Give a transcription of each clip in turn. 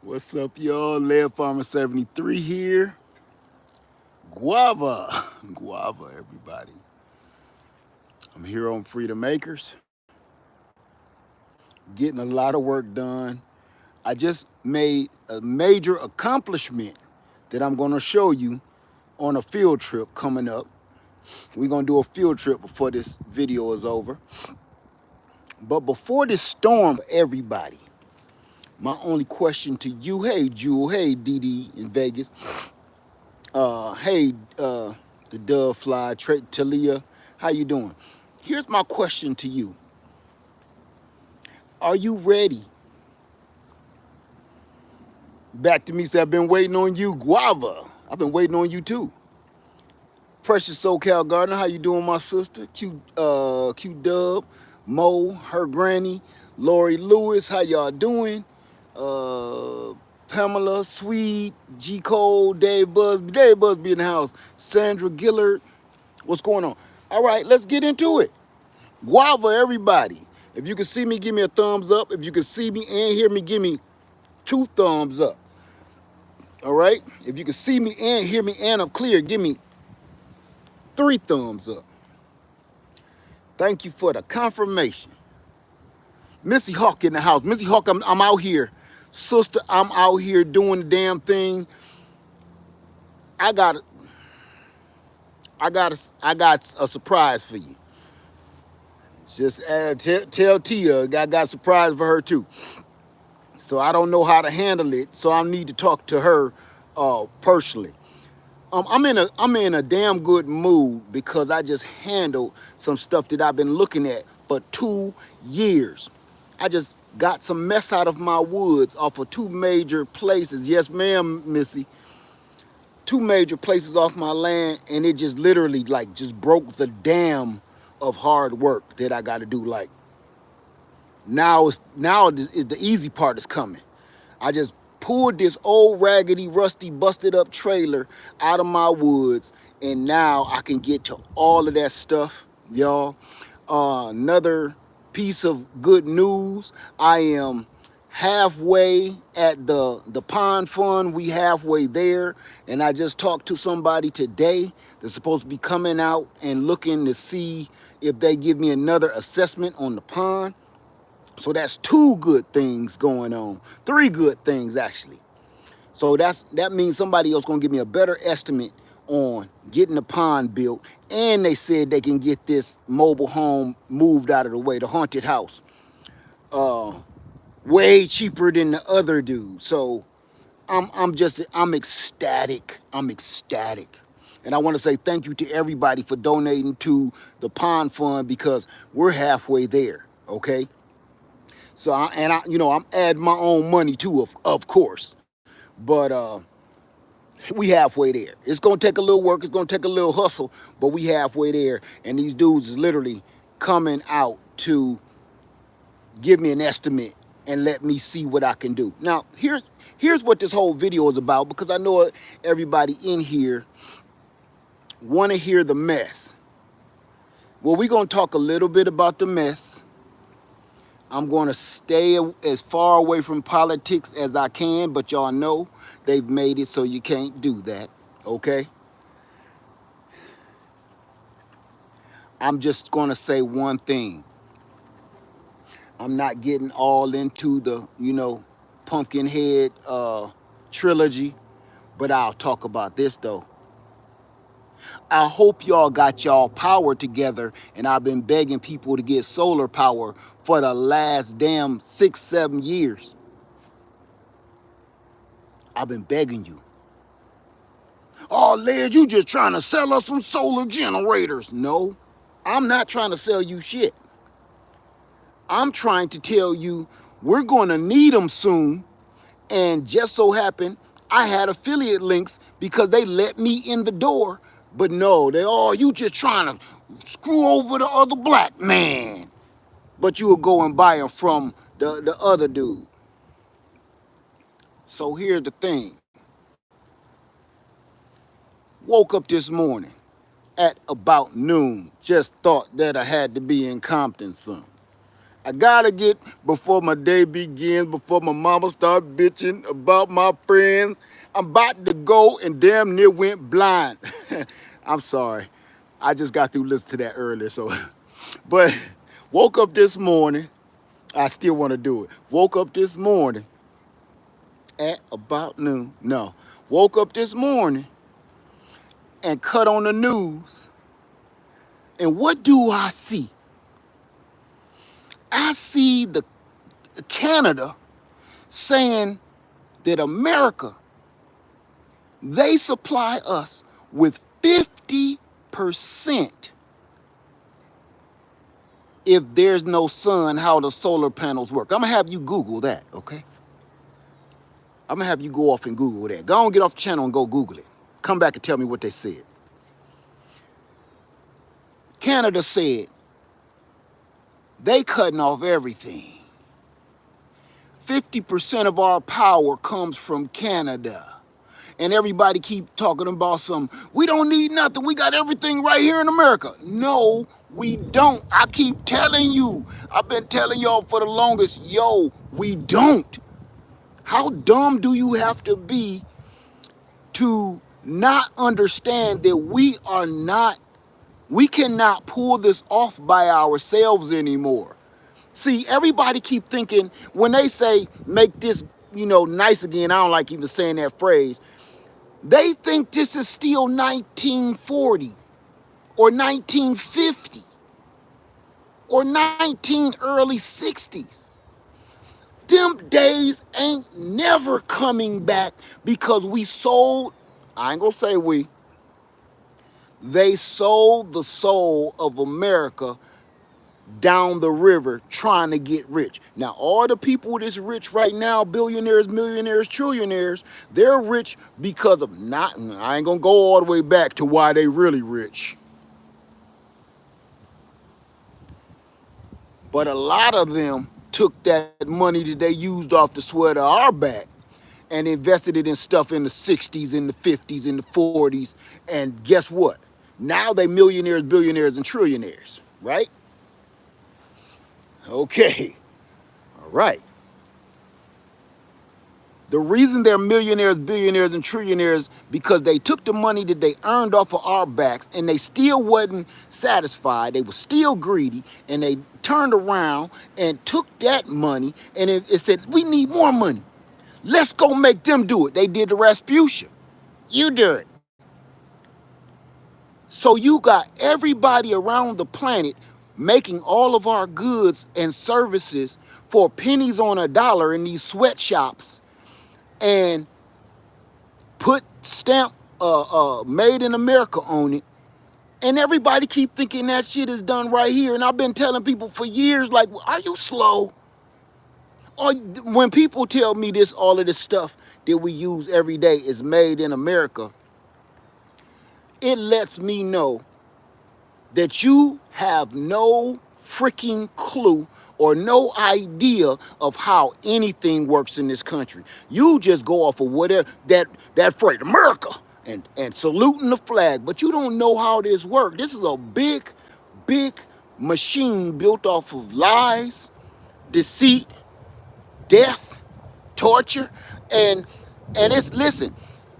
What's up, y'all? Lead Farmer 73 here. Guava. Guava, everybody. I'm here on Freedom Acres, getting a lot of work done. I just made a major accomplishment that I'm going to show you on a field trip coming up. We're going to do a field trip before this video is over. But before this storm, everybody, my only question to you, hey, Jewel, hey, Dee Dee in Vegas, hey, the dove fly, Talia, how you doing? Here's my question to you. Are you ready? Back to me, say, I've been waiting on you, Guava. I've been waiting on you too. Precious SoCal Gardener, how you doing, my sister? Q Dub, Mo, her granny, Lori Lewis, how y'all doing? Pamela, Sweet, G Cole, Dave Busby in the house, Sandra Gillard. What's going on? All right, let's get into it. Guava, everybody. If you can see me, give me a thumbs up. If you can see me and hear me, give me 2 thumbs up. All right? If you can see me and hear me and I'm clear, give me 3 thumbs up. Thank you for the confirmation. Missy Hawk in the house. Missy Hawk, I'm out here. Sister, I'm out here doing the damn thing. I got a surprise for you. Just tell Tia I got a surprise for her too. So I don't know how to handle it. So I need to talk to her personally. I'm in a damn good mood because I just handled some stuff that I've been looking at for 2 years. I just got some mess out of my woods off of 2 major places. Yes, ma'am, Missy. 2 major places off my land, and it just literally just broke the dam of hard work that I got to do. Like now is the easy part is coming. I just pulled this old raggedy, rusty, busted up trailer out of my woods, and now I can get to all of that stuff, y'all. Another piece of good news, I am halfway at the pond fund. We halfway there, and I just talked to somebody today that's supposed to be coming out and looking to see if they give me another assessment on the pond. So that's 2 good things going on. 3 good things, actually. So that means somebody else gonna give me a better estimate on getting the pond built, and they said they can get this mobile home moved out of the way, the haunted house, way cheaper than the other dude. So I'm ecstatic. I'm ecstatic. And I want to say thank you to everybody for donating to the pond fund because we're halfway there, okay? So I'm adding my own money too, of course. But we halfway there. It's gonna take a little work, it's gonna take a little hustle, but we halfway there. And these dudes is literally coming out to give me an estimate and let me see what I can do. Now, here's what this whole video is about, because I know everybody in here wanna hear the mess. Well, we're gonna talk a little bit about the mess. I'm going to stay as far away from politics as I can, but y'all know they've made it so you can't do that, okay? I'm just going to say one thing. I'm not getting all into the, Pumpkinhead trilogy, but I'll talk about this, though. I hope y'all got y'all power together, and I've been begging people to get solar power for the last damn 6-7 years. I've been begging you. Oh, Led, you just trying to sell us some solar generators. No, I'm not trying to sell you shit. I'm trying to tell you we're going to need them soon, and just so happened I had affiliate links because they let me in the door. But no, you just trying to screw over the other black man. But you will go and buy them from the other dude. So here's the thing. Woke up this morning at about noon. Just thought that I had to be in Compton soon. I gotta get before my day begins, before my mama start bitching about my friends. I'm about to go and damn near went blind. I'm sorry. I just got through listening to that earlier, so but woke up this morning. I still want to do it. Woke up this morning at about noon. No. Woke up this morning and cut on the news. And what do I see? I see the Canada saying that America, they supply us with 50% if there's no sun, how the solar panels work. I'm gonna have you Google that, okay? I'm gonna have you go off and Google that. Go on, get off the channel and go Google it. Come back and tell me what they said. Canada said they cutting off everything. 50% of our power comes from Canada. And everybody keep talking about we don't need nothing. We got everything right here in America. No, we don't. I keep telling you. I've been telling y'all for the longest, yo, we don't. How dumb do you have to be to not understand that we cannot pull this off by ourselves anymore? See, everybody keep thinking when they say make this, nice again, I don't like even saying that phrase. They think this is still 1940 or 1950 or early 60s. Them days ain't never coming back because we sold, I ain't gonna say they sold the soul of America down the river trying to get rich. Now, all the people that's rich right now, billionaires, millionaires, trillionaires, they're rich because of I ain't gonna go all the way back to why they really rich. But a lot of them took that money that they used off the sweat of our back and invested it in stuff in the 60s, in the 50s, in the 40s. And guess what? Now they millionaires, billionaires, and trillionaires, right? Okay, all right. The reason they're millionaires, billionaires, and trillionaires because they took the money that they earned off of our backs and they still wasn't satisfied. They were still greedy and they turned around and took that money and it said, we need more money. Let's go make them do it. They did the Rasputia. You do it. So you got everybody around the planet making all of our goods and services for pennies on a dollar in these sweatshops and put stamp made in America on it. And everybody keep thinking that shit is done right here. And I've been telling people for years, like, are you slow? Or when people tell me all of this stuff that we use every day is made in America, it lets me know that you have no freaking clue or no idea of how anything works in this country. You just go off of whatever that phrase, America, and saluting the flag, but you don't know how this works. This is a big, big machine built off of lies, deceit, death, torture, and listen,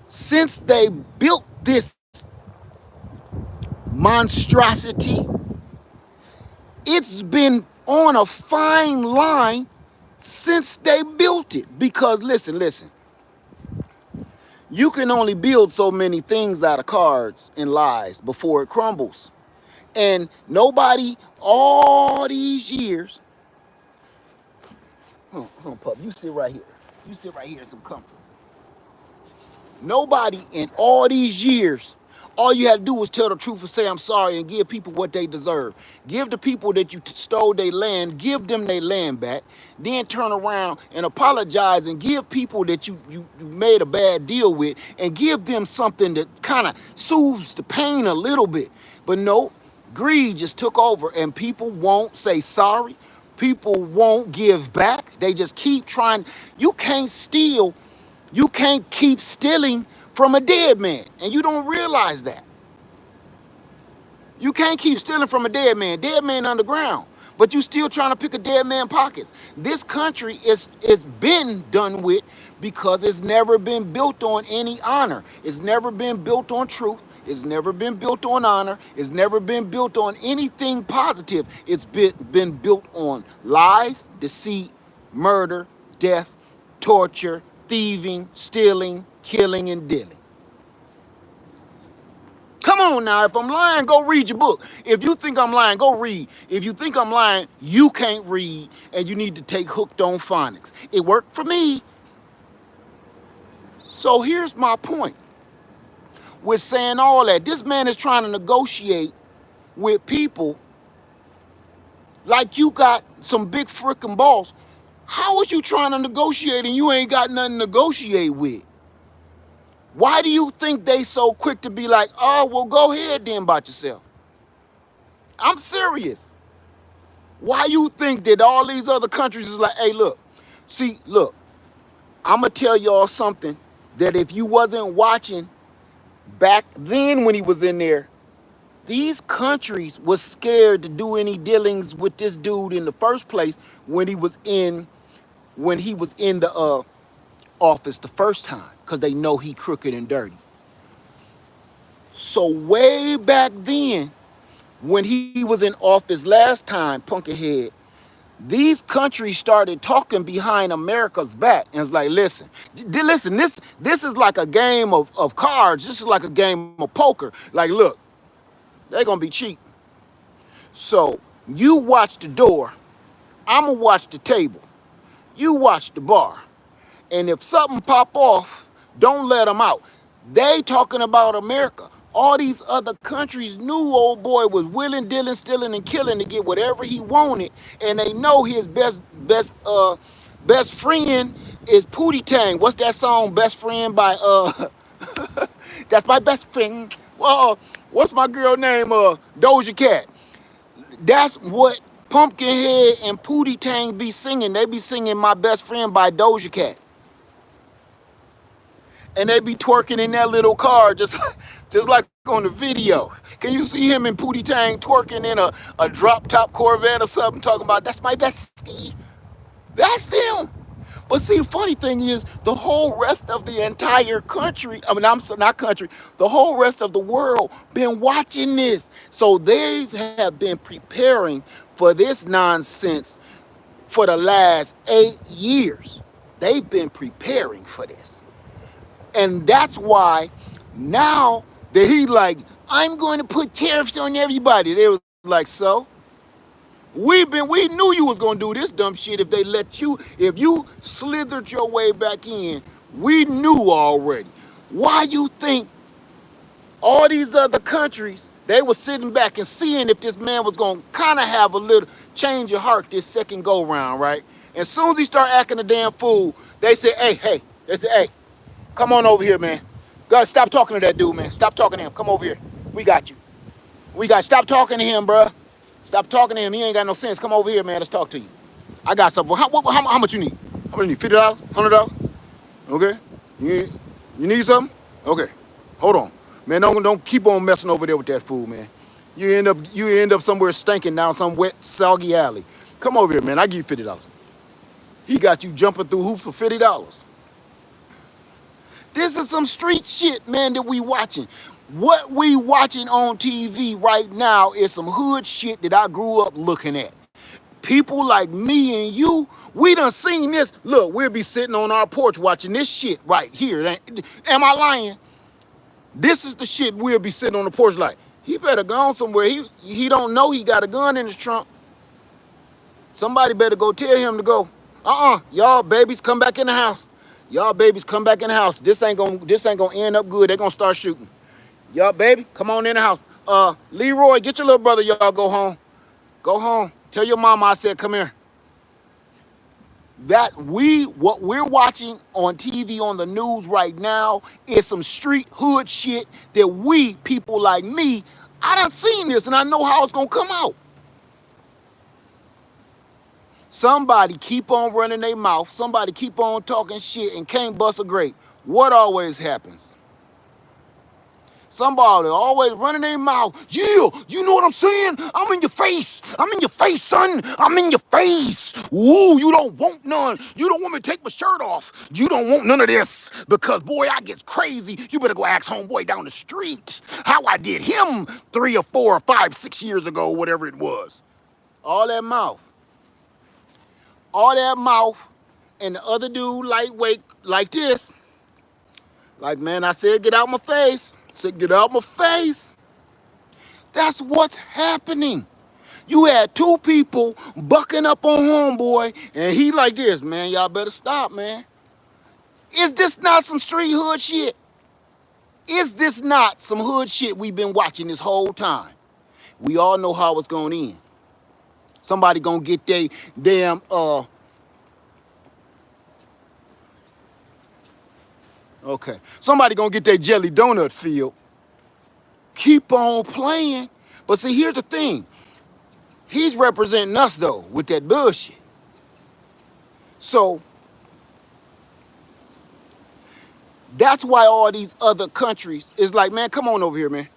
since they built this monstrosity, it's been on a fine line since they built it. Because listen, you can only build so many things out of cards and lies before it crumbles. And nobody all these years, hold on, pup, you sit right here. You sit right here in some comfort. Nobody in all these years, all you had to do was tell the truth and say, I'm sorry, and give people what they deserve. Give the people that you stole their land, give them their land back, then turn around and apologize and give people that you made a bad deal with and give them something that kind of soothes the pain a little bit. But no, greed just took over and people won't say sorry. People won't give back. They just keep trying. You can't steal. You can't keep stealing from a dead man, and you don't realize that. You can't keep stealing from a dead man underground. But you still trying to pick a dead man pockets. This country is been done with because it's never been built on any honor. It's never been built on truth. It's never been built on honor. It's never been built on anything positive. It's been built on lies, deceit, murder, death, torture, thieving, stealing, killing, and dealing. Come on now, if I'm lying, go read your book. If you think I'm lying, go read. If you think I'm lying, you can't read and you need to take Hooked on Phonics. It worked for me. So here's my point with saying all that. This man is trying to negotiate with people like you got some big freaking balls. How is you trying to negotiate and you ain't got nothing to negotiate with? Why do you think they so quick to be like, oh, well, go ahead then about yourself? I'm serious. Why you think that all these other countries is like, hey, look, I'm going to tell y'all something that if you wasn't watching back then when he was in there, these countries was scared to do any dealings with this dude in the first place when he was in the office the first time, because they know he crooked and dirty. So way back then, when he was in office last time, Punkerhead, these countries started talking behind America's back. And it's like, listen, this is like a game of cards. This is like a game of poker. Like, look, they're going to be cheating. So you watch the door. I'm going to watch the table. You watch the bar. And if something pop off, don't let them out. They talking about America. All these other countries knew old boy was willing, dealing, stealing, and killing to get whatever he wanted, and they know his best friend is Pootie Tang. What's that song? Best Friend by that's my best friend. Well, what's my girl name? Doja Cat. That's what Pumpkinhead and Pootie Tang be singing. They be singing My Best Friend by Doja Cat. And they be twerking in that little car just like on the video. Can you see him and Pootie Tang twerking in a drop-top Corvette or something, talking about, that's my bestie? That's them. But see, the funny thing is, the whole rest of the entire country, the whole rest of the world been watching this. So they have been preparing for this nonsense for the last 8 years. They've been preparing for this. And that's why now that he like, I'm going to put tariffs on everybody. They was like, so? We knew you was going to do this dumb shit if they let you, if you slithered your way back in. We knew already. Why you think all these other countries, they were sitting back and seeing if this man was going to kind of have a little change of heart this second go round, right? And as soon as he start acting a damn fool, they say, hey, come on over here, man. God, stop talking to that dude, man. Stop talking to him. Come over here. We got you. Stop talking to him, bruh. Stop talking to him. He ain't got no sense. Come over here, man. Let's talk to you. I got something. How much you need? How much you need? $50? $100? Okay. You need something? Okay. Hold on. Man, don't keep on messing over there with that fool, man. You end up somewhere stinking down some wet, soggy alley. Come over here, man. I give you $50. He got you jumping through hoops for $50. This is some street shit, man, that we watching. What we watching on TV right now is some hood shit that I grew up looking at. People like me and you, we done seen this. Look, we'll be sitting on our porch watching this shit right here. Am I lying? This is the shit we'll be sitting on the porch like, he better go somewhere. He don't know he got a gun in his trunk. Somebody better go tell him to go. Y'all babies, come back in the house. Y'all babies, come back in the house. This ain't gonna end up good. They're gonna start shooting. Y'all baby, come on in the house. Leroy, get your little brother. Y'all go home. Go home. Tell your mama I said come here. What we're watching on TV on the news right now is some street hood shit that we, people like me, I done seen this and I know how it's gonna come out. Somebody keep on running their mouth. Somebody keep on talking shit and can't bust a grape. What always happens? Somebody always running their mouth. Yeah, you know what I'm saying? I'm in your face. I'm in your face, son. I'm in your face. Ooh, you don't want none. You don't want me to take my shirt off. You don't want none of this because, boy, I get crazy. You better go ask homeboy down the street how I did him 3 or 4 or 5, 6 years ago, whatever it was. All that mouth. All that mouth. And the other dude, lightweight, like this. Like, man, I said, get out my face. I said, get out my face. That's what's happening. You had 2 people bucking up on homeboy, and he like this, man, y'all better stop, man. Is this not some street hood shit? Is this not some hood shit we've been watching this whole time? We all know how it's going to end. Somebody going to get they damn, okay. Somebody going to get their jelly donut filled. Keep on playing. But see, here's the thing. He's representing us, though, with that bullshit. So, that's why all these other countries is like, man, come on over here, man.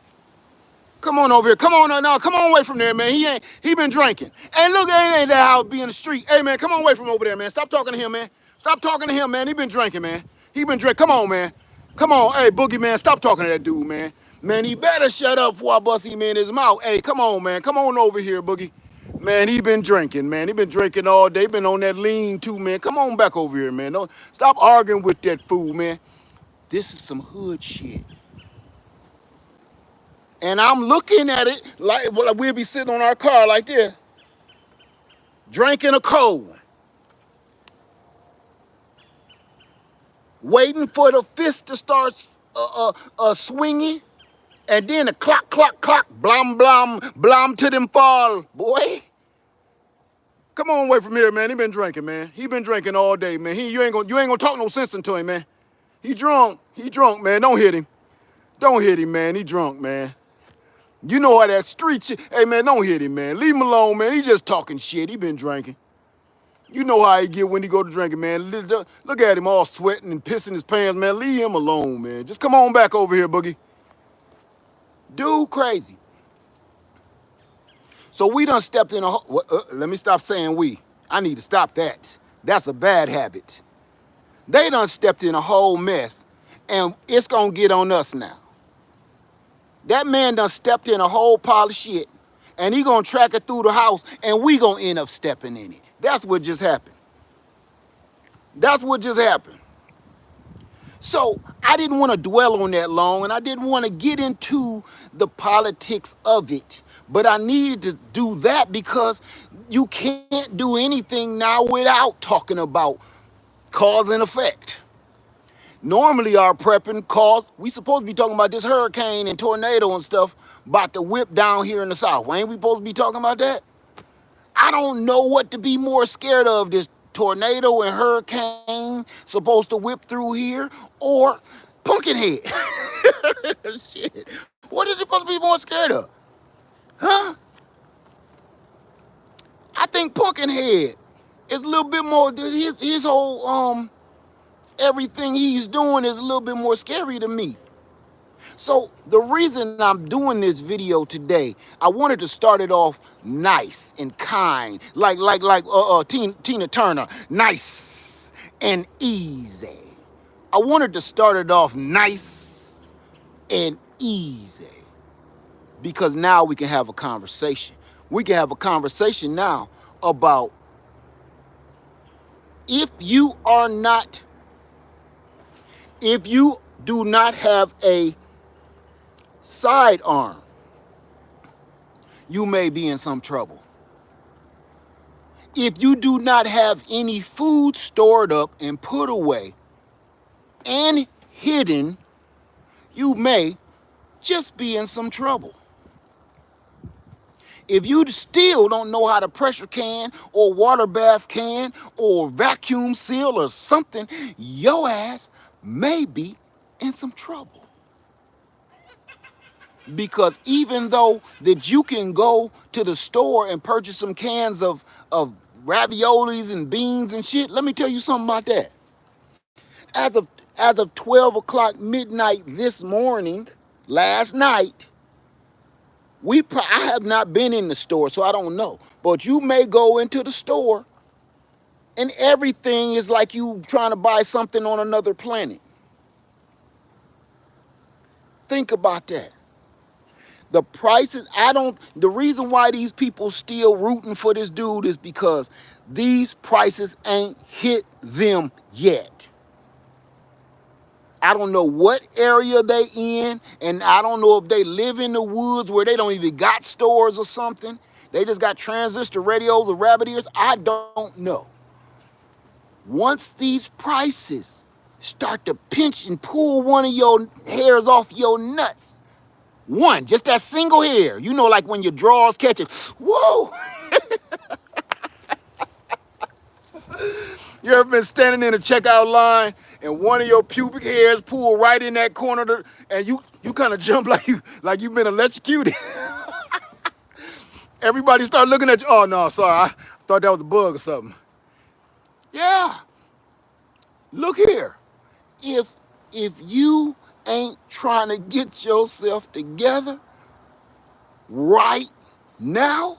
Come on over here. Come on, no, come on away from there, man. He been drinking. And look, ain't that how it be in the street. Hey, man, come on away from over there, man. Stop talking to him, man. Stop talking to him, man. He been drinking, man. He been drinking. Come on, man. Come on. Hey, Boogie, man, stop talking to that dude, man. Man, he better shut up before I bust him in his mouth. Hey, come on, man. Come on over here, Boogie. Man, he been drinking, man. He been drinking all day. Been on that lean, too, man. Come on back over here, man. Don't stop arguing with that fool, man. This is some hood shit. And I'm looking at it like we'll be sitting on our car like this, drinking a cold, waiting for the fist to start swinging, and then the clock, clock, clock, blam, blam, blam to them fall. Boy, come on away from here, man. He been drinking, man. He been drinking all day, man. You ain't gonna talk no sense into him, man. He drunk, man. Don't hit him. Don't hit him, man. He drunk, man. You know how that street shit. Hey, man, don't hit him, man. Leave him alone, man. He just talking shit. He been drinking. You know how he get when he go to drinking, man. Look at him all sweating and pissing his pants, man. Leave him alone, man. Just come on back over here, Boogie. Dude crazy. So we done stepped in a... let me stop saying we. I need to stop that. That's a bad habit. They done stepped in a whole mess, and it's going to get on us now. That man done stepped in a whole pile of shit, and he gonna track it through the house, and we gonna end up stepping in it. That's what just happened. That's what just happened. So I didn't want to dwell on that long, and I didn't want to get into the politics of it, but I needed to do that because you can't do anything now without talking about cause and effect. Normally our prepping cause, we supposed to be talking about this hurricane and tornado and stuff about to whip down here in the South. Ain't we supposed to be talking about that? I don't know what to be more scared of, this tornado and hurricane supposed to whip through here or Pumpkinhead. Shit. What is it supposed to be more scared of? Huh? I think Pumpkinhead is a little bit more, his whole, everything he's doing is a little bit more scary to me. So the reason I'm doing this video today, I wanted to start it off nice and kind, like Tina Turner, nice and easy. I wanted to start it off nice and easy because now we can have a conversation. We can have a conversation now about if you do not have a sidearm, you may be in some trouble. If you do not have any food stored up and put away and hidden, you may just be in some trouble. If you still don't know how to pressure can or water bath can or vacuum seal or something, your ass may be in some trouble. Because even though that you can go to the store and purchase some cans of raviolis and beans and shit, let me tell you something about that. As of 12 o'clock midnight this morning, last night, I have not been in the store, so I don't know. But you may go into the store and everything is like you trying to buy something on another planet. Think about that. The prices, the reason why these people still rooting for this dude is because these prices ain't hit them yet. I don't know what area they in, and I don't know if they live in the woods where they don't even got stores or something. They just got transistor radios or rabbit ears. I don't know. Once these prices start to pinch and pull one of your hairs off your nuts, just that single hair, you know, like when your drawers catch it, whoa! You ever been standing in a checkout line and one of your pubic hairs pull right in that corner, and you kind of jump like you've been electrocuted? Everybody start looking at you. Oh no, sorry, I thought that was a bug or something. Yeah, look here. If you ain't trying to get yourself together right now,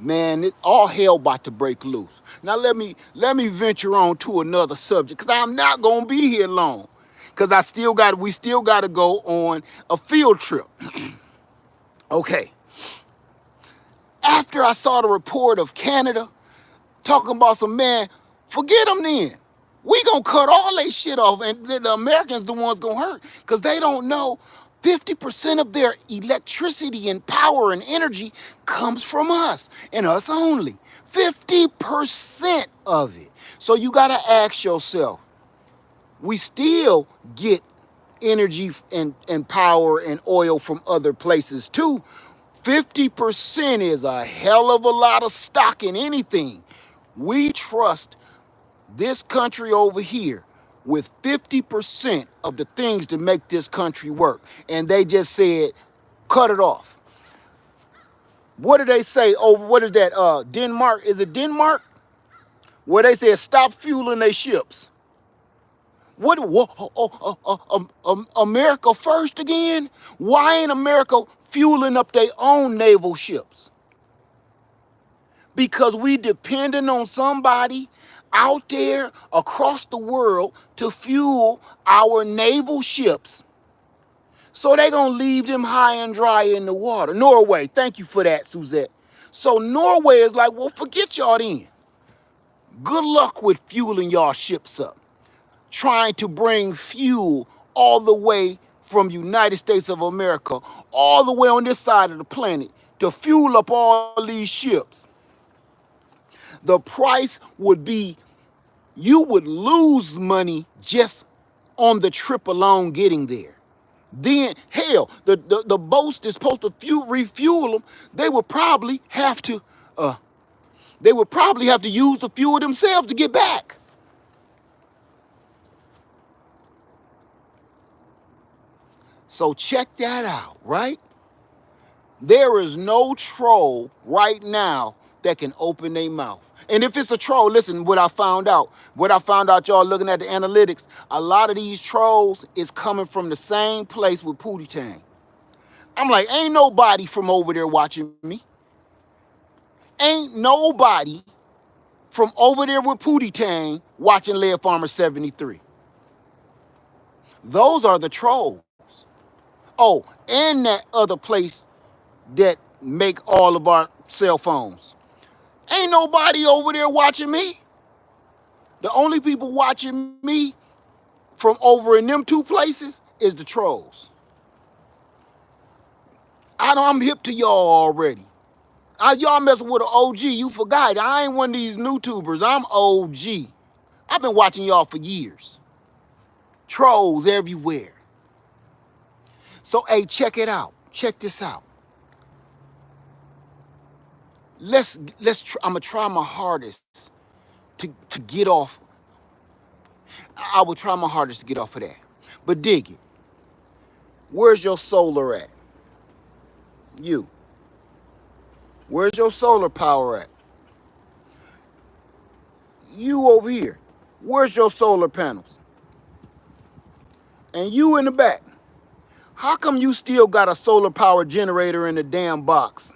man, all hell about to break loose. Now let me venture on to another subject, because I'm not gonna be here long, because we still got to go on a field trip. Okay. After I saw the report of Canada talking about some, man, forget them then. We gonna cut all they shit off, and the Americans the ones gonna hurt, because they don't know 50% of their electricity and power and energy comes from us, and us only. 50% of it. So you gotta ask yourself, we still get energy and power and oil from other places too. 50% is a hell of a lot of stock in anything. We trust this country over here with 50% of the things to make this country work. And they just said, cut it off. What did they say over, what is that, Denmark? Is it Denmark? Where they said stop fueling their ships. America first again? Why ain't America fueling up their own naval ships? Because we depending on somebody out there across the world to fuel our naval ships. So they gonna leave them high and dry in the water. Norway, thank you for that, Suzette. So Norway is like, well, forget y'all then. Good luck with fueling y'all ships up. Trying to bring fuel all the way from United States of America, all the way on this side of the planet, to fuel up all these ships. The price would be, you would lose money just on the trip alone getting there. Then, hell, the boats that's supposed to refuel them, they would probably have to use the fuel themselves to get back. So check that out, right? There is no troll right now that can open their mouth. And if it's a troll, listen, what I found out, y'all looking at the analytics, a lot of these trolls is coming from the same place with Pootie Tang. I'm like, ain't nobody from over there watching me. Ain't nobody from over there with Pootie Tang watching Lead Farmer 73. Those are the trolls. Oh, and that other place that make all of our cell phones. Ain't nobody over there watching me. The only people watching me from over in them two places is the trolls. I'm hip to y'all already. Y'all messing with an OG, you forgot. I ain't one of these new tubers. I'm OG. I've been watching y'all for years. Trolls everywhere. So, hey, check it out. Check this out. I'm gonna try my hardest to get off. I will try my hardest to get off of that. But dig it. Where's your solar at? You. Where's your solar power at? You over here. Where's your solar panels? And you in the back. How come you still got a solar power generator in the damn box?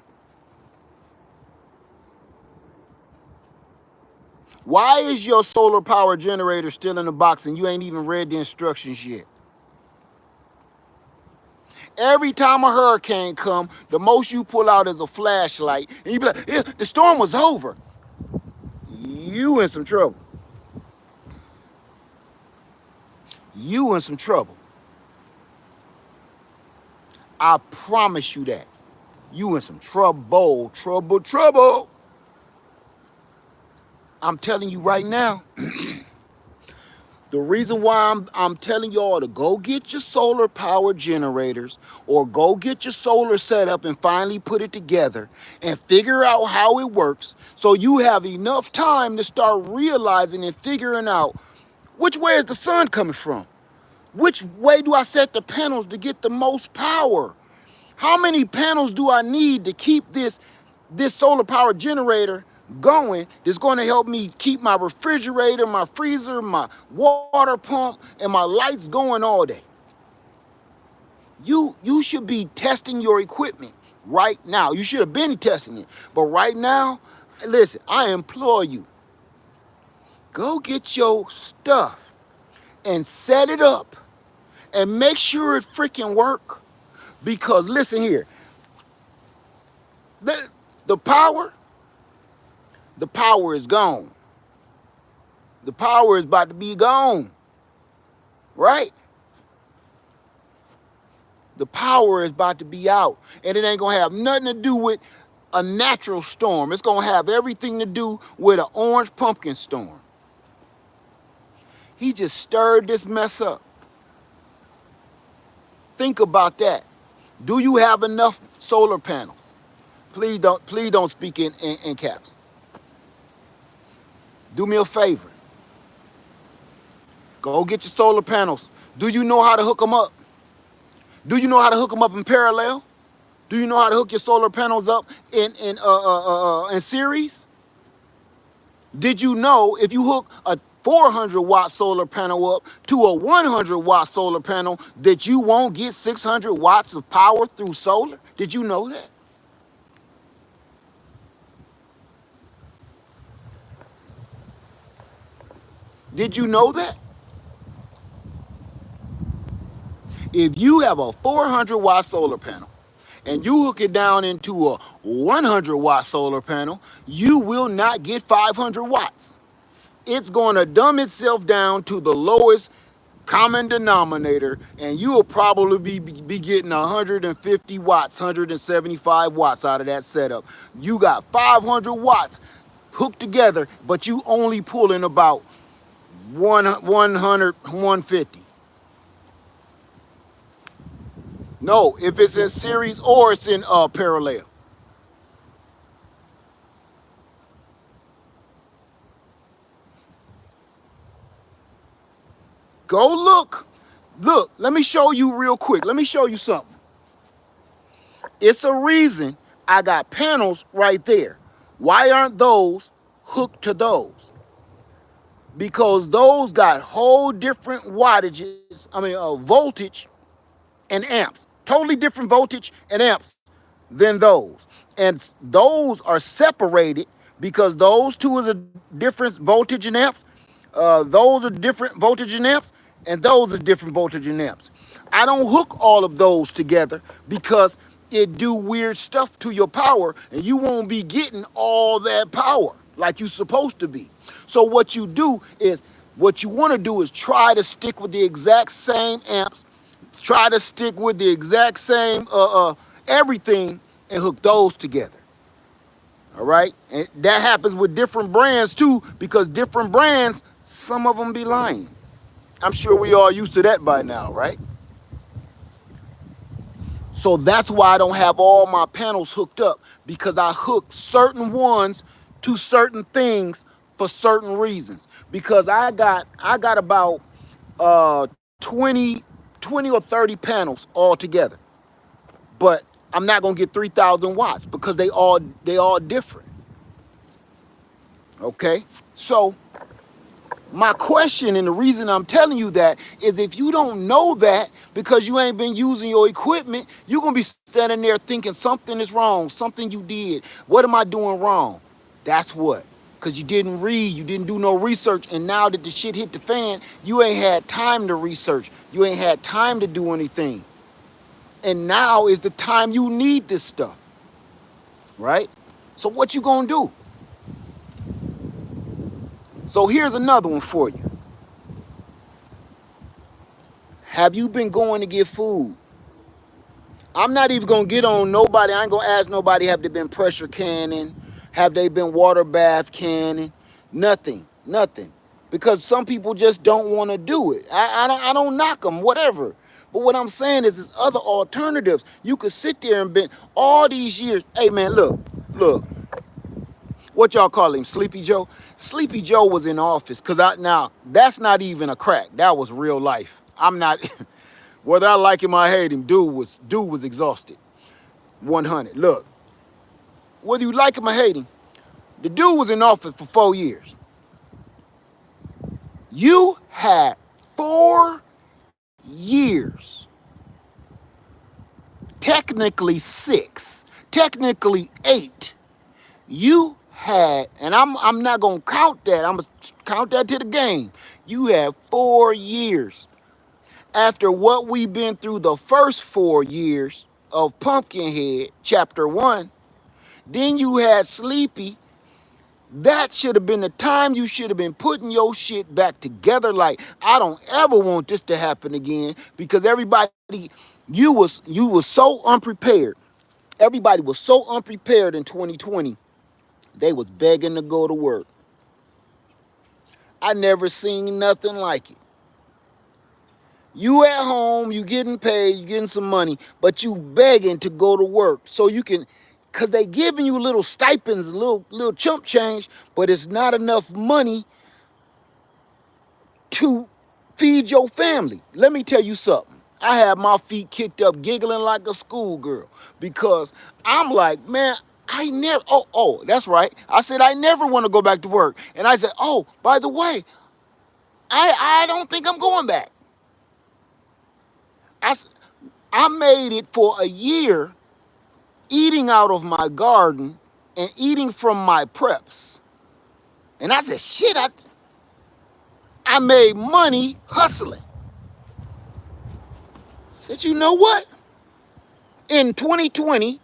Why is your solar power generator still in the box and you ain't even read the instructions yet? Every time a hurricane come, the most you pull out is a flashlight, and you be like, "Yeah, the storm was over." You in some trouble. You in some trouble. I promise you that. You in some trouble, trouble, trouble. I'm telling you right now. The reason why I'm telling y'all to go get your solar power generators or go get your solar setup and finally put it together and figure out how it works so you have enough time to start realizing and figuring out which way is the sun coming from? Which way do I set the panels to get the most power? How many panels do I need to keep this solar power generator going that's going to help me keep my refrigerator, my freezer, my water pump, and my lights going all day? You should be testing your equipment right now. You should have been testing it. But right now, listen, I implore you, go get your stuff and set it up and make sure it freaking work. Because listen here, the power is gone. The power is about to be gone, right? The power is about to be out, and it ain't gonna have nothing to do with a natural storm. It's gonna have everything to do with an orange pumpkin storm. He just stirred this mess up. Think about that. Do you have enough solar panels? Please don't speak in caps. Do me a favor. Go get your solar panels. Do you know how to hook them up? Do you know how to hook them up in parallel? Do you know how to hook your solar panels up in series? Did you know if you hook a 400 watt solar panel up to a 100 watt solar panel that you won't get 600 watts of power through solar? Did you know that? Did you know that? If you have a 400 watt solar panel and you hook it down into a 100 watt solar panel, you will not get 500 watts. It's going to dumb itself down to the lowest common denominator, and you will probably be getting 150 watts, 175 watts out of that setup. You got 500 watts hooked together, but you only pulling about 100, 150. No, if it's in series or it's in parallel. Go look. Look, let me show you real quick. Let me show you something. It's a reason I got panels right there. Why aren't those hooked to those? Because those got whole different wattages, voltage and amps. Totally different voltage and amps than those. And those are separated because those two is a different voltage and amps. Those are different voltage and amps, and those are different voltage and amps. I don't hook all of those together because it do weird stuff to your power, and you won't be getting all that power like you're supposed to be. So what you want to do is try to stick with the exact same amps, try to stick with the exact same everything, and hook those together. All right, and that happens with different brands too, because different brands, some of them be lying. I'm sure we all used to that by now, right? So that's why I don't have all my panels hooked up, because I hook certain ones to certain things for certain reasons. Because I got about uh, 20 or 30 panels all together, but I'm not gonna get 3,000 watts because they all different. Okay, so My question, and the reason I'm telling you that, is if you don't know that because you ain't been using your equipment, you're going to be standing there thinking something is wrong, something you did. What am I doing wrong? That's what. Because you didn't read, you didn't do no research, and now that the shit hit the fan, you ain't had time to research. You ain't had time to do anything. And now is the time you need this stuff, right? So what you gonna do? So here's another one for you. Have you been going to get food? I'm not even gonna get on nobody. I ain't gonna ask nobody, have they been pressure canning? Have they been water bath canning? Nothing, nothing. Because some people just don't want to do it. I don't knock them, whatever. But what I'm saying is there's other alternatives. You could sit there and been all these years. Hey man, look. What y'all call him, Sleepy Joe? Sleepy Joe was in office, now that's not even a crack. That was real life. I'm not, whether I like him or I hate him, dude was exhausted. 100. Look, whether you like him or hate him, the dude was in office for 4 years. You had 4 years, technically 6, technically 8. You had, and I'm not gonna count that. I'm gonna count that to the game. You had 4 years. After what we've been through the first 4 years of Pumpkinhead, chapter 1, then you had Sleepy. That should have been the time you should have been putting your shit back together. Like, I don't ever want this to happen again, because everybody, you was so unprepared. Everybody was so unprepared in 2020. They was begging to go to work. I never seen nothing like it. You at home, you getting paid, you getting some money, but you begging to go to work so you can, because they giving you little stipends, little chump change, but it's not enough money to feed your family. Let me tell you something. I had my feet kicked up giggling like a schoolgirl, because I'm like, man, I never, that's right. I said, I never want to go back to work. And I said, oh, by the way, I don't think I'm going back. I made it for a year eating out of my garden and eating from my preps. And I said, shit, I made money hustling. I said, you know what? In 2020,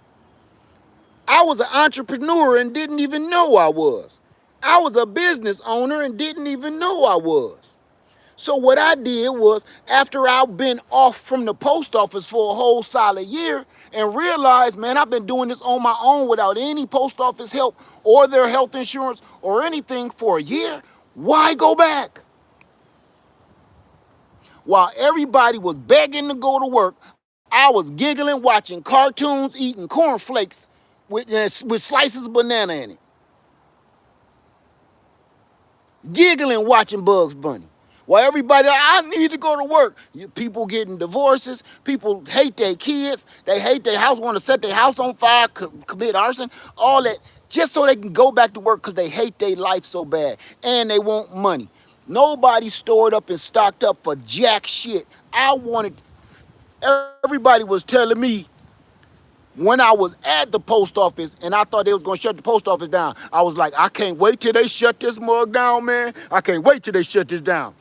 I was an entrepreneur and didn't even know I was. I was a business owner and didn't even know I was. So what I did was, after I've been off from the post office for a whole solid year and realized, man, I've been doing this on my own without any post office help or their health insurance or anything for a year, why go back? While everybody was begging to go to work, I was giggling, watching cartoons, eating cornflakes with slices of banana in it. Giggling, watching Bugs Bunny. While everybody, I need to go to work. People getting divorces. People hate their kids. They hate their house, want to set their house on fire, commit arson, all that, just so they can go back to work because they hate their life so bad. And they want money. Nobody stored up and stocked up for jack shit. Everybody was telling me, when I was at the post office and I thought they was gonna shut the post office down, I was like, I can't wait till they shut this mug down, man. I can't wait till they shut this down.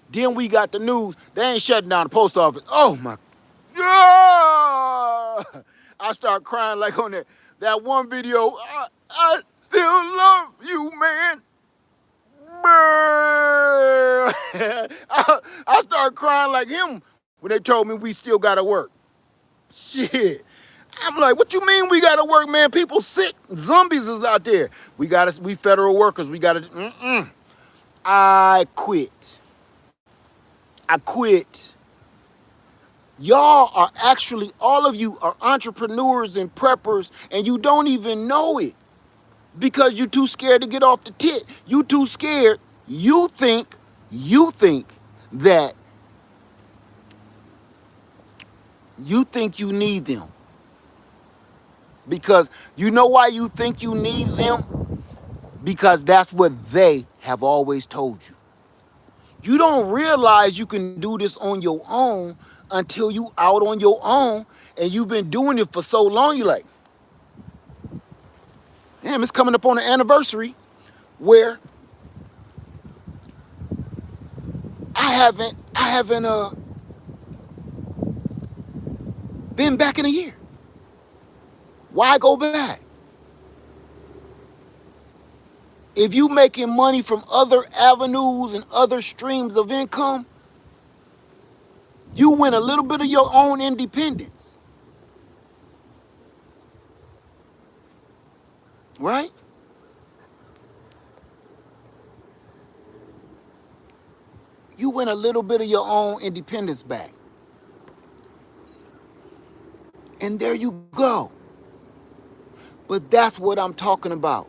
Then we got the news, they ain't shutting down the post office. Oh my, yeah! I start crying like on that one video, I still love you, man. I started crying like him when they told me we still gotta work. Shit. I'm like, what you mean we gotta work, man? People sick, zombies is out there. We federal workers, we gotta, I quit. Y'all are actually, all of you are entrepreneurs and preppers, and you don't even know it because you're too scared to get off the tit. You too scared. You think that you need them. Because you know why you think you need them? Because that's what they have always told you. You don't realize you can do this on your own until you out on your own and you've been doing it for so long. You're like, damn, it's coming up on the anniversary where I haven't been back in a year. Why go back? If you making money from other avenues and other streams of income, you win a little bit of your own independence, right? You win a little bit of your own independence back. And there you go. But that's what I'm talking about.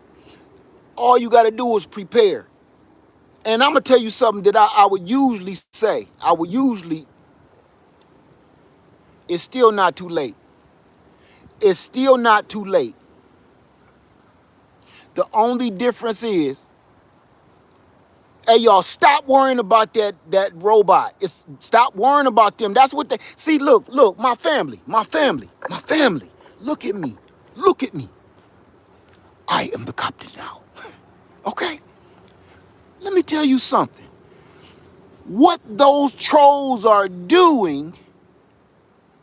All you got to do is prepare. And I'm going to tell you something that I would usually say. It's still not too late. It's still not too late. The only difference is, hey, y'all, stop worrying about that robot. Stop worrying about them. That's what they, see, look, my family. Look at me. I am the captain now. Okay? Let me tell you something. What those trolls are doing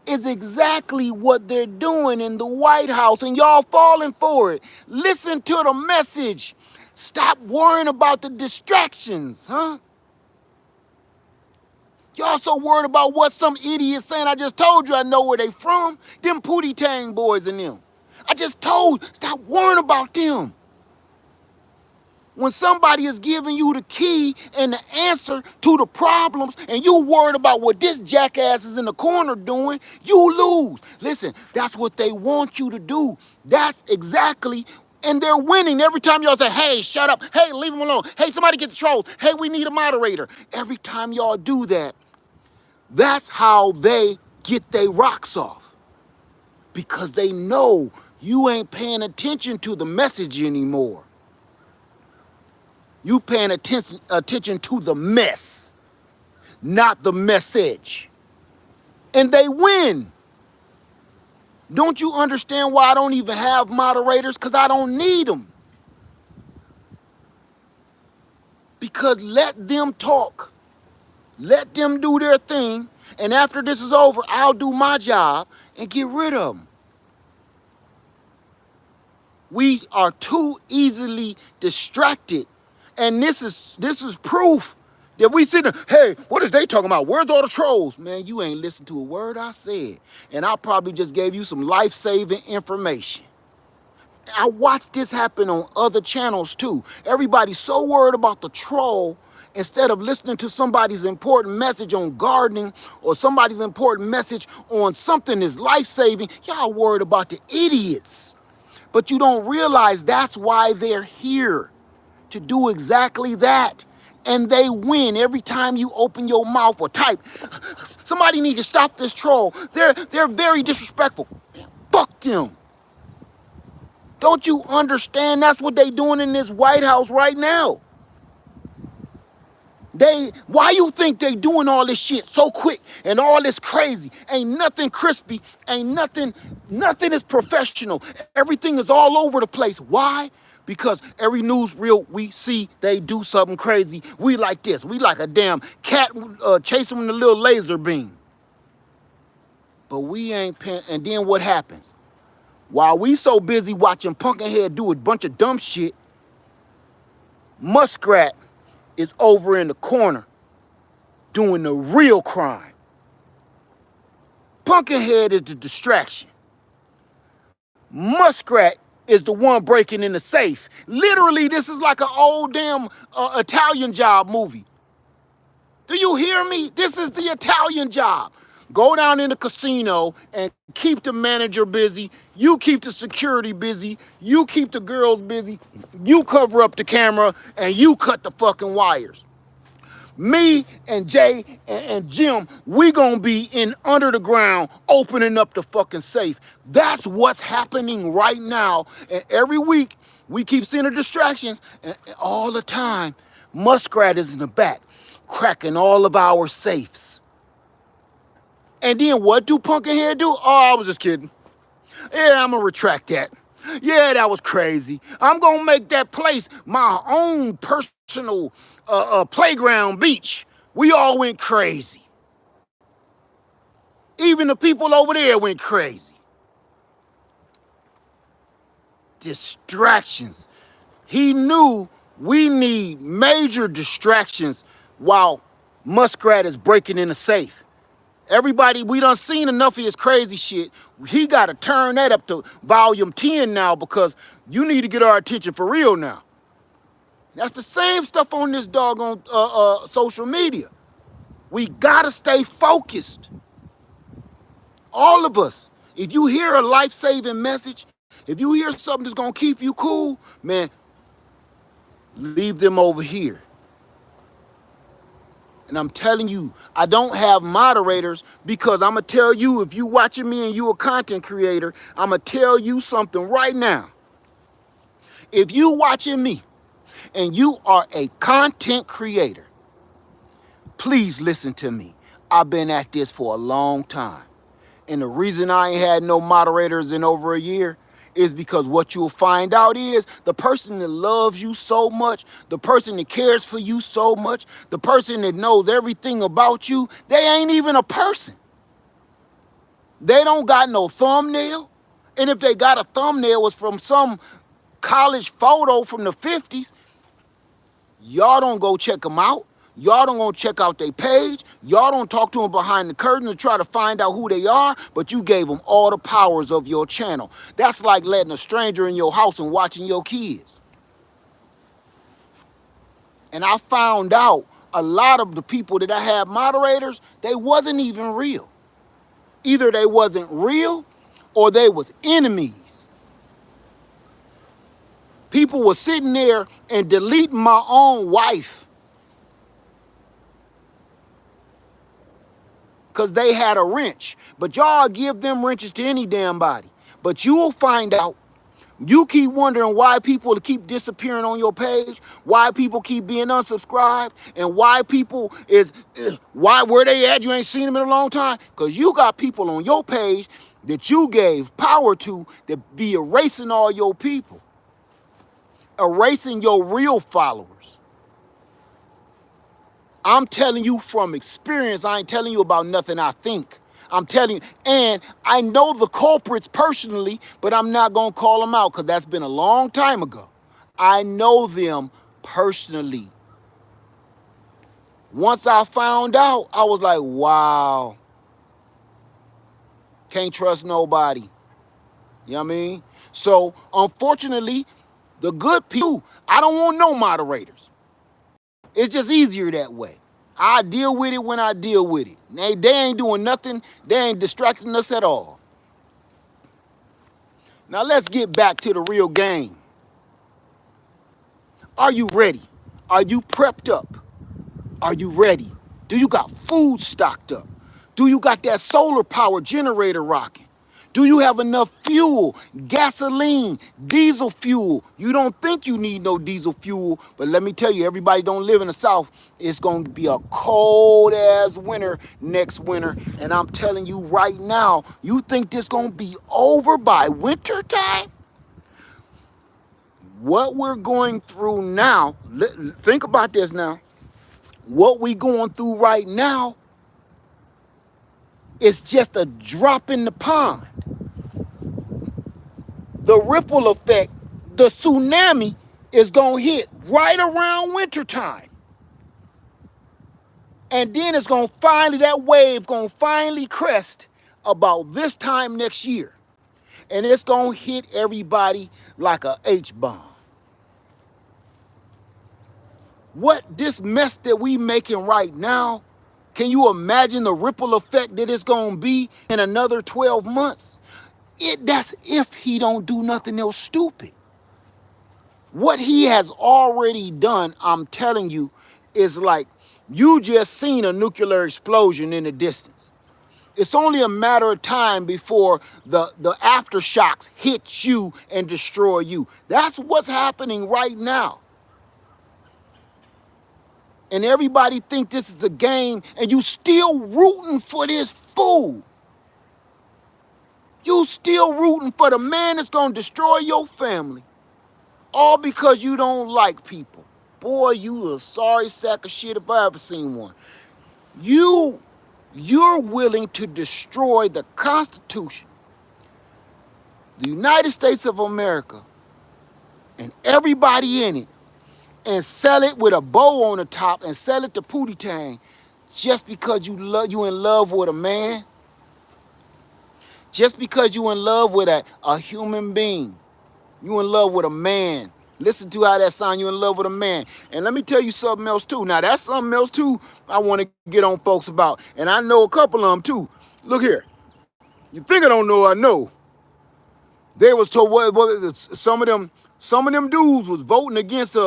is exactly what they're doing in the White House, and y'all falling for it. Listen to the message. Stop worrying about the distractions, huh? Y'all so worried about what some idiot saying. I just told you I know where they from. Them Pootie Tang boys and them. Stop worrying about them. When somebody is giving you the key and the answer to the problems and you worried about what this jackass is in the corner doing, you lose. Listen, that's what they want you to do. That's exactly, and they're winning. Every time y'all say, hey, shut up. Hey, leave them alone. Hey, somebody get the trolls. Hey, we need a moderator. Every time y'all do that, that's how they get their rocks off. Because they know you ain't paying attention to the message anymore. You paying attention to the mess, not the message. And they win. Don't you understand why I don't even have moderators? Because I don't need them. Because let them talk. Let them do their thing. And after this is over, I'll do my job and get rid of them. We are too easily distracted. And this is proof that we sit there, hey, what is they talking about? Where's all the trolls? Man, you ain't listened to a word I said. And I probably just gave you some life-saving information. I watched this happen on other channels too. Everybody's so worried about the troll instead of listening to somebody's important message on gardening or somebody's important message on something that's life-saving. Y'all worried about the idiots. But you don't realize that's why they're here. To do exactly that. And they win every time you open your mouth or type. Somebody need to stop this troll. They're very disrespectful. Fuck them. Don't you understand that's what they doing in this White House right now? Why you think they doing all this shit so quick and all this crazy? Ain't nothing crispy, ain't nothing is professional. Everything is all over the place. Why? Because every newsreel we see, they do something crazy. We like this. We like a damn cat chasing with a little laser beam. But we ain't paying. And then what happens? While we so busy watching Pumpkinhead do a bunch of dumb shit, Muskrat is over in the corner doing the real crime. Pumpkinhead is the distraction. Muskrat is the one breaking in the safe. Literally, this is like an old damn Italian Job movie. Do you hear me? This is the Italian Job. Go down in the casino and keep the manager busy. You keep the security busy. You keep the girls busy. You cover up the camera and you cut the fucking wires. Me and Jay and Jim, we gonna be in under the ground opening up the fucking safe. That's what's happening right now. And every week we keep seeing the distractions, and all the time Muskrat is in the back. cracking all of our safes. And then what do Pumpkinhead do? Oh, I was just kidding. Yeah, I'm gonna retract that. Yeah, that was crazy. I'm gonna make that place my own personal playground beach. We all went crazy. Even the people over there went crazy. Distractions. He knew we need major distractions while Muskrat is breaking in the safe. Everybody, we done seen enough of his crazy shit. He got to turn that up to volume 10 now because you need to get our attention for real now. That's the same stuff on this doggone social media. We got to stay focused. All of us. If you hear a life-saving message, if you hear something that's going to keep you cool, man, leave them over here. And I'm telling you, I don't have moderators because I'm going to tell you, if you watching me and you a content creator, I'm going to tell you something right now. If you watching me and you are a content creator, please listen to me. I've been at this for a long time. And the reason I ain't had no moderators in over a year is because what you'll find out is the person that loves you so much, the person that cares for you so much, the person that knows everything about you, they ain't even a person. They don't got no thumbnail. And if they got a thumbnail, it's from some college photo from the 50s. Y'all don't go check them out. Y'all don't go check out their page. Y'all don't talk to them behind the curtain to try to find out who they are, but you gave them all the powers of your channel. That's like letting a stranger in your house and watching your kids. And I found out a lot of the people that I had moderators, they wasn't even real. Either they wasn't real or they was enemies. People were sitting there and deleting my own wife because they had a wrench. But y'all give them wrenches to any damn body. But you'll find out, you keep wondering why people keep disappearing on your page, why people keep being unsubscribed, and why people why where they at, you ain't seen them in a long time. Because you got people on your page that you gave power to that be erasing all your people. Erasing your real followers. I'm telling you from experience. I ain't telling you about nothing I think. I'm telling you, and I know the culprits personally, but I'm not going to call them out because that's been a long time ago. I know them personally. Once I found out, I was like, wow. Can't trust nobody. You know what I mean? So, unfortunately, the good people, I don't want no moderators. It's just easier that way. I deal with it when I deal with it. They ain't doing nothing. They ain't distracting us at all. Now let's get back to the real game. Are you ready? Are you prepped up? Are you ready? Do you got food stocked up? Do you got that solar power generator rocking? Do you have enough fuel, gasoline, diesel fuel? You don't think you need no diesel fuel, but let me tell you, everybody don't live in the South. It's going to be a cold-ass winter next winter, and I'm telling you right now, you think this going to be over by winter time? What we're going through now, think about this now. What we going through right now is just a drop in the pond. The ripple effect, the tsunami is going to hit right around wintertime. And then it's going to finally, that wave going to finally crest about this time next year. And it's going to hit everybody like a H-bomb. What this mess that we making right now, can you imagine the ripple effect that it's going to be in another 12 months? That's if he don't do nothing else stupid. What he has already done, I'm telling you, is like you just seen a nuclear explosion in the distance. It's only a matter of time before the aftershocks hit you and destroy you. That's what's happening right now. and everybody think this is the game, and you still rooting for this fool. You still rooting for the man that's gonna destroy your family, all because you don't like people. Boy, you a sorry sack of shit if I ever seen one. You're willing to destroy the Constitution, the United States of America, and everybody in it, and sell it with a bow on the top and sell it to Pootie Tang just because you in love with a man, just because you in love with a human being. You in love with a man. Listen to how that sound. You in love with a man. And let me tell you something else too. Now that's something else too I want to get on folks about. And I know a couple of them too. Look here. You think I don't know? I know. They was told what some of them dudes was voting against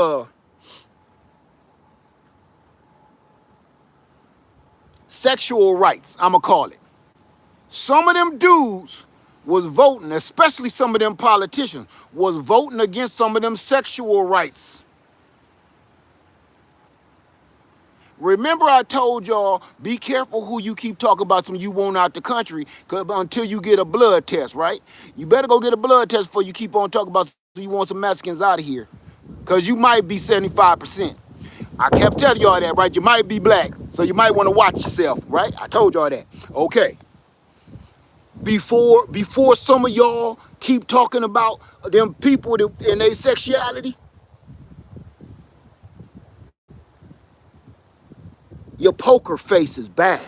sexual rights, I'ma call it. Some of them dudes was voting, especially some of them politicians, was voting against some of them sexual rights. Remember I told y'all, be careful who you keep talking about some you want out the country until you get a blood test, right? You better go get a blood test before you keep on talking about you want some Mexicans out of here. Because you might be 75%. I kept telling y'all that, right? You might be black, so you might want to watch yourself, right? I told y'all that. Okay. Before some of y'all keep talking about them people and their sexuality, your poker face is bad.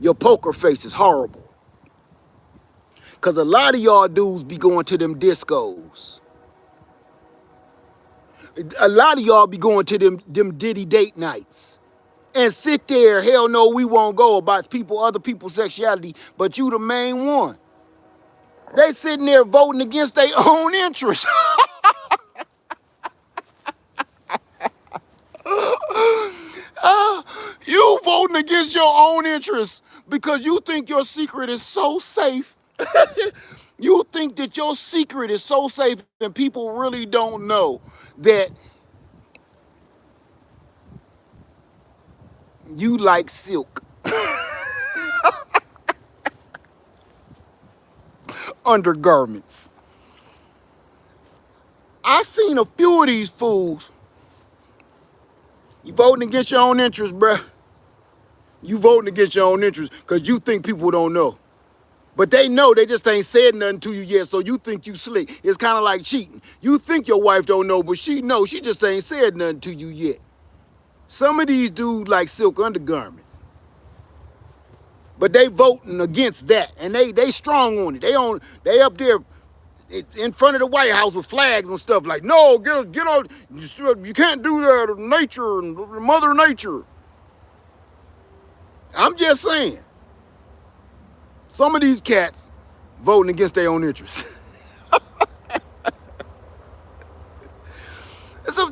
Your poker face is horrible. Because a lot of y'all dudes be going to them discos. A lot of y'all be going to them Diddy date nights. And sit there, hell no, we won't go about other people's sexuality, but you the main one. They sitting there voting against their own interests. You voting against your own interests because you think your secret is so safe. You think that your secret is so safe and people really don't know that you like silk. Undergarments. I seen a few of these fools. You voting against your own interests, bruh. You voting against your own interests because you think people don't know. But they know, they just ain't said nothing to you yet, so you think you slick. It's kind of like cheating. You think your wife don't know, but she knows. She just ain't said nothing to you yet. Some of these dudes like silk undergarments. But they voting against that, and they strong on it. They up there in front of the White House with flags and stuff like, no, get on, you can't do that, nature and Mother Nature. I'm just saying, some of these cats voting against their own interests.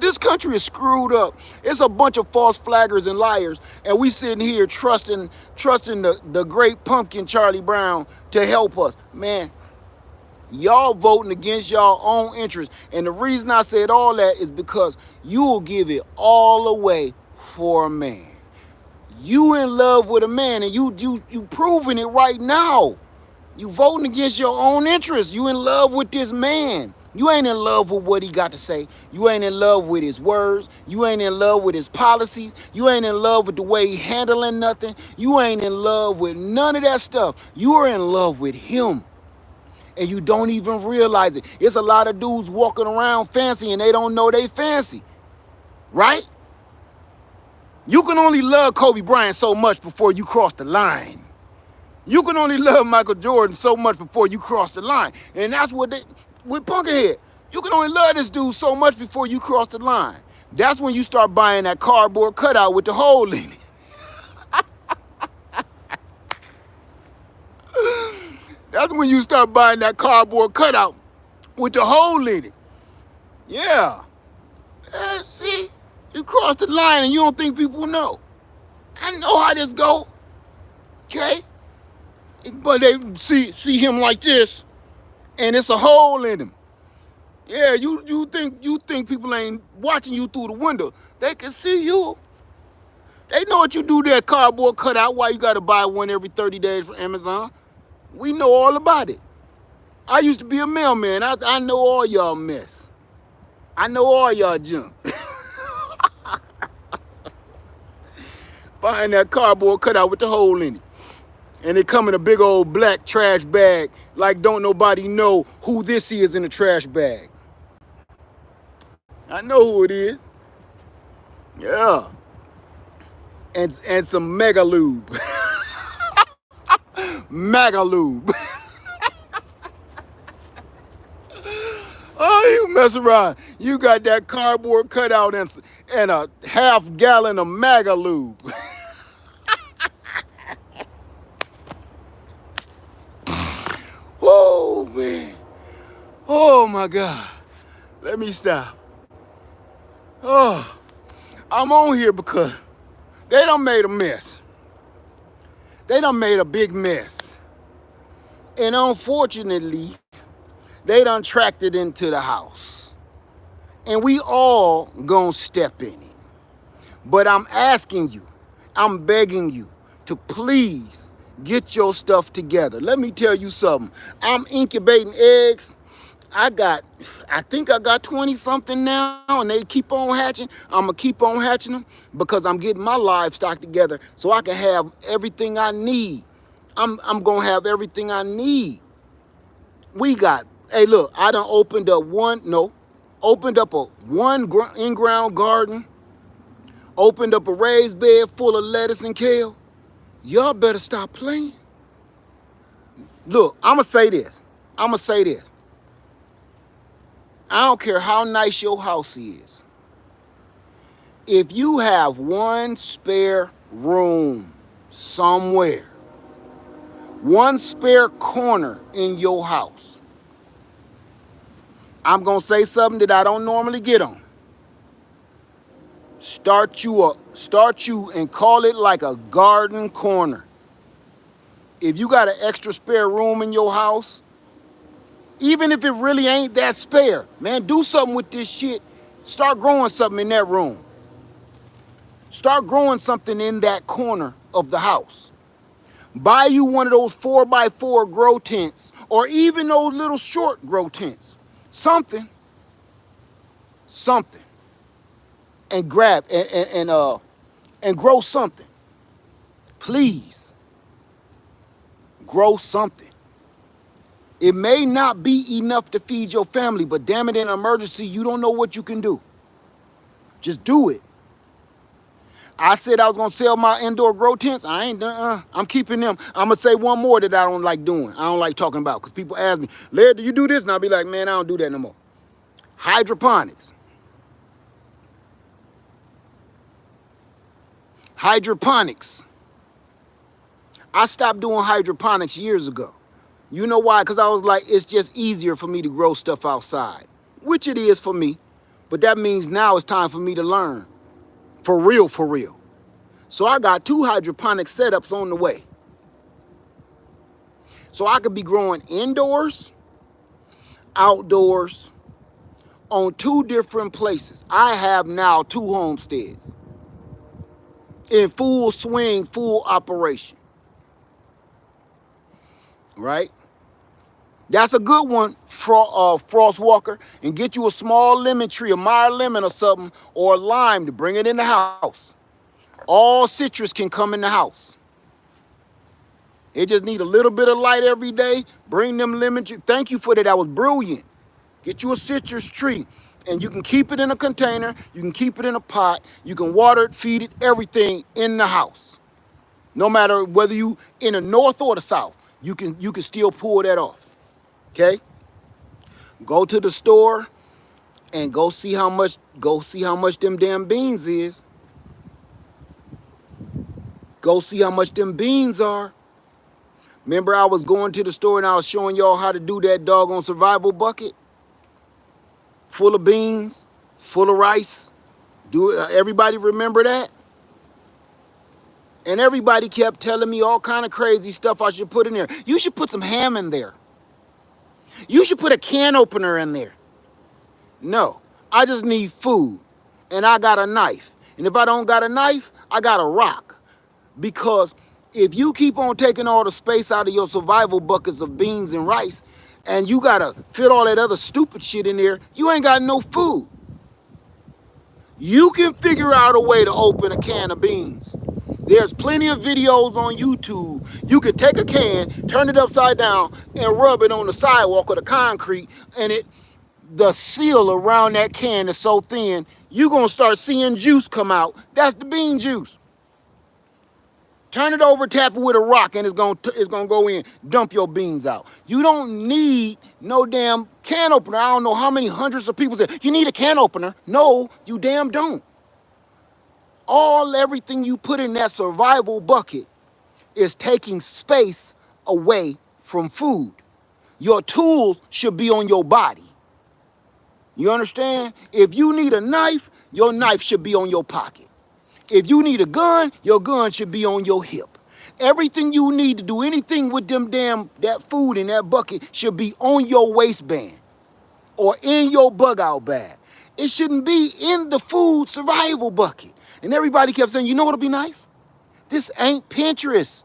This country is screwed up. It's a bunch of false flaggers and liars, and we sitting here trusting the great pumpkin Charlie Brown to help us. Man, y'all voting against y'all own interests. And the reason I said all that is because you will give it all away for a man. You in love with a man, and you proving it right now. You voting against your own interests. You in love with this man. You ain't in love with what he got to say. You ain't in love with his words. You ain't in love with his policies. You ain't in love with the way he handling nothing. You ain't in love with none of that stuff. You are in love with him. And you don't even realize it. It's a lot of dudes walking around fancy and they don't know they fancy. Right? You can only love Kobe Bryant so much before you cross the line. You can only love Michael Jordan so much before you cross the line. And that's what with Punkerhead. You can only love this dude so much before you cross the line. That's when you start buying that cardboard cutout with the hole in it. That's when you start buying that cardboard cutout with the hole in it. Yeah. See, you cross the line and you don't think people know. I know how this go. Okay? But they see him like this, and it's a hole in him. Yeah, you think people ain't watching you through the window. They can see you. They know what you do that cardboard cutout, why you got to buy one every 30 days from Amazon. We know all about it. I used to be a mailman. I know all y'all mess. I know all y'all junk. Buying that cardboard cutout with the hole in it. And it come in a big old black trash bag, like don't nobody know who this is in the trash bag. I know who it is. Yeah. And some mega lube. Mega lube. Oh, you mess around. You got that cardboard cutout and a half gallon of MAGA lube. Oh, man. Oh, my God. Let me stop. Oh, I'm on here because they done made a mess. They done made a big mess. And unfortunately, they done tracked it into the house. And we all gonna step in it. But I'm asking you, I'm begging you to please get your stuff together. Let me tell you something. I'm incubating eggs. I think I got 20 something now, and they keep on hatching. I'm gonna keep on hatching them because I'm getting my livestock together so I can have everything I need. I'm gonna have everything I need. Hey look, I done opened up one in-ground garden, opened up a raised bed full of lettuce and kale. Y'all better stop playing. Look, I'ma say this. I don't care how nice your house is. If you have one spare room somewhere, one spare corner in your house, I'm gonna say something that I don't normally get on. Start you and call it like a garden corner. If you got an extra spare room in your house, even if it really ain't that spare, man, do something with this shit. Start growing something in that room. Start growing something in that corner of the house. Buy you one of those 4x4 grow tents, or even those little short grow tents. Something. And grab and grow something. Please. Grow something. It may not be enough to feed your family, but damn it, in an emergency, you don't know what you can do. Just do it. I said I was gonna sell my indoor grow tents. I ain't done. I'm keeping them. I'm gonna say one more that I don't like doing. I don't like talking about because people ask me, Laird, do you do this? And I'll be like, man, I don't do that no more. Hydroponics. I stopped doing hydroponics years ago. You know why? Because I was like, it's just easier for me to grow stuff outside, which it is for me. But that means now it's time for me to learn. For real, for real. So I got 2 hydroponic setups on the way. So I could be growing indoors, outdoors, on 2 different places. I have now 2 homesteads in full swing, full operation. Right? That's a good one, Frost Walker. And get you a small lemon tree, a Meyer lemon or something, or a lime to bring it in the house. All citrus can come in the house. It just need a little bit of light every day. Bring them lemon tree. Thank you for that. That was brilliant. Get you a citrus tree. And you can keep it in a container. You can keep it in a pot. You can water it, feed it, everything in the house. No matter whether you in the north or the south, you can still pull that off. Okay? Go to the store and go see how much them damn beans is. Go see how much them beans are. Remember I was going to the store and I was showing y'all how to do that doggone survival bucket? Full of beans, full of rice. Everybody remember that? And everybody kept telling me all kind of crazy stuff I should put in there. You should put some ham in there. You should put a can opener in there. No, I just need food, and I got a knife. And if I don't got a knife, I got a rock. Because if you keep on taking all the space out of your survival buckets of beans and rice, and you gotta fit all that other stupid shit in there, you ain't got no food. You can figure out a way to open a can of beans. There's plenty of videos on YouTube. You could take a can, turn it upside down, and rub it on the sidewalk or the concrete, and the seal around that can is so thin, you're gonna start seeing juice come out. That's the bean juice. Turn it over, tap it with a rock, and it's gonna go in, dump your beans out. You don't need no damn can opener. I don't know how many hundreds of people say, you need a can opener. No, you damn don't. Everything you put in that survival bucket is taking space away from food. Your tools should be on your body. You understand? If you need a knife, your knife should be on your pocket. If you need a gun, your gun should be on your hip. Everything you need to do anything with that food in that bucket should be on your waistband or in your bug out bag. It shouldn't be in the food survival bucket. And everybody kept saying, you know what'll be nice? This ain't Pinterest.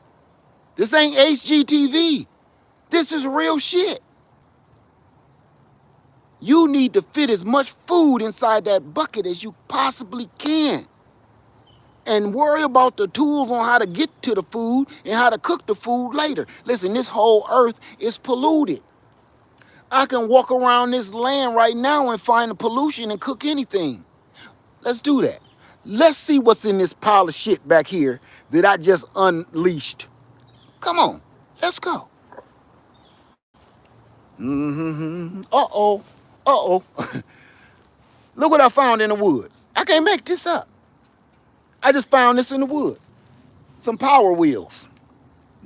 This ain't HGTV. This is real shit. You need to fit as much food inside that bucket as you possibly can. And worry about the tools on how to get to the food and how to cook the food later. Listen, this whole earth is polluted. I can walk around this land right now and find the pollution and cook anything. Let's do that. Let's see what's in this pile of shit back here that I just unleashed. Come on, let's go. Uh-oh. Look what I found in the woods. I can't make this up. I just found this in the woods. Some power wheels.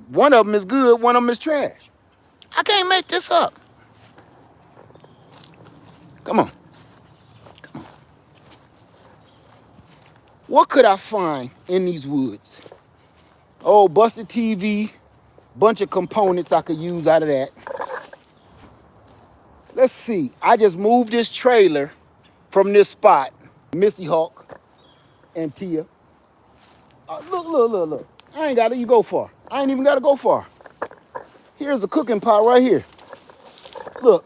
One of them is good, one of them is trash. I can't make this up. Come on. What could I find in these woods? Oh, busted TV, bunch of components I could use out of that. Let's see. I just moved this trailer from this spot. Missy Hawk and Tia. Look. I ain't got to go far. I ain't even got to go far. Here's a cooking pot right here. Look,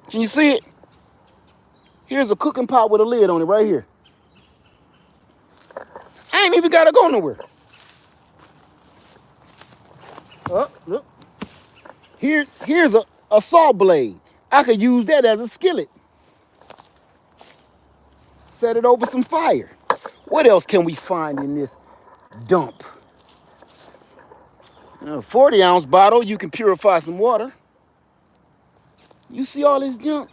can you see it? Here's a cooking pot with a lid on it right here. I ain't even got to go nowhere. Oh, look. Here's a saw blade. I could use that as a skillet. Set it over some fire. What else can we find in this dump? A 40-ounce bottle, you can purify some water. You see all this junk?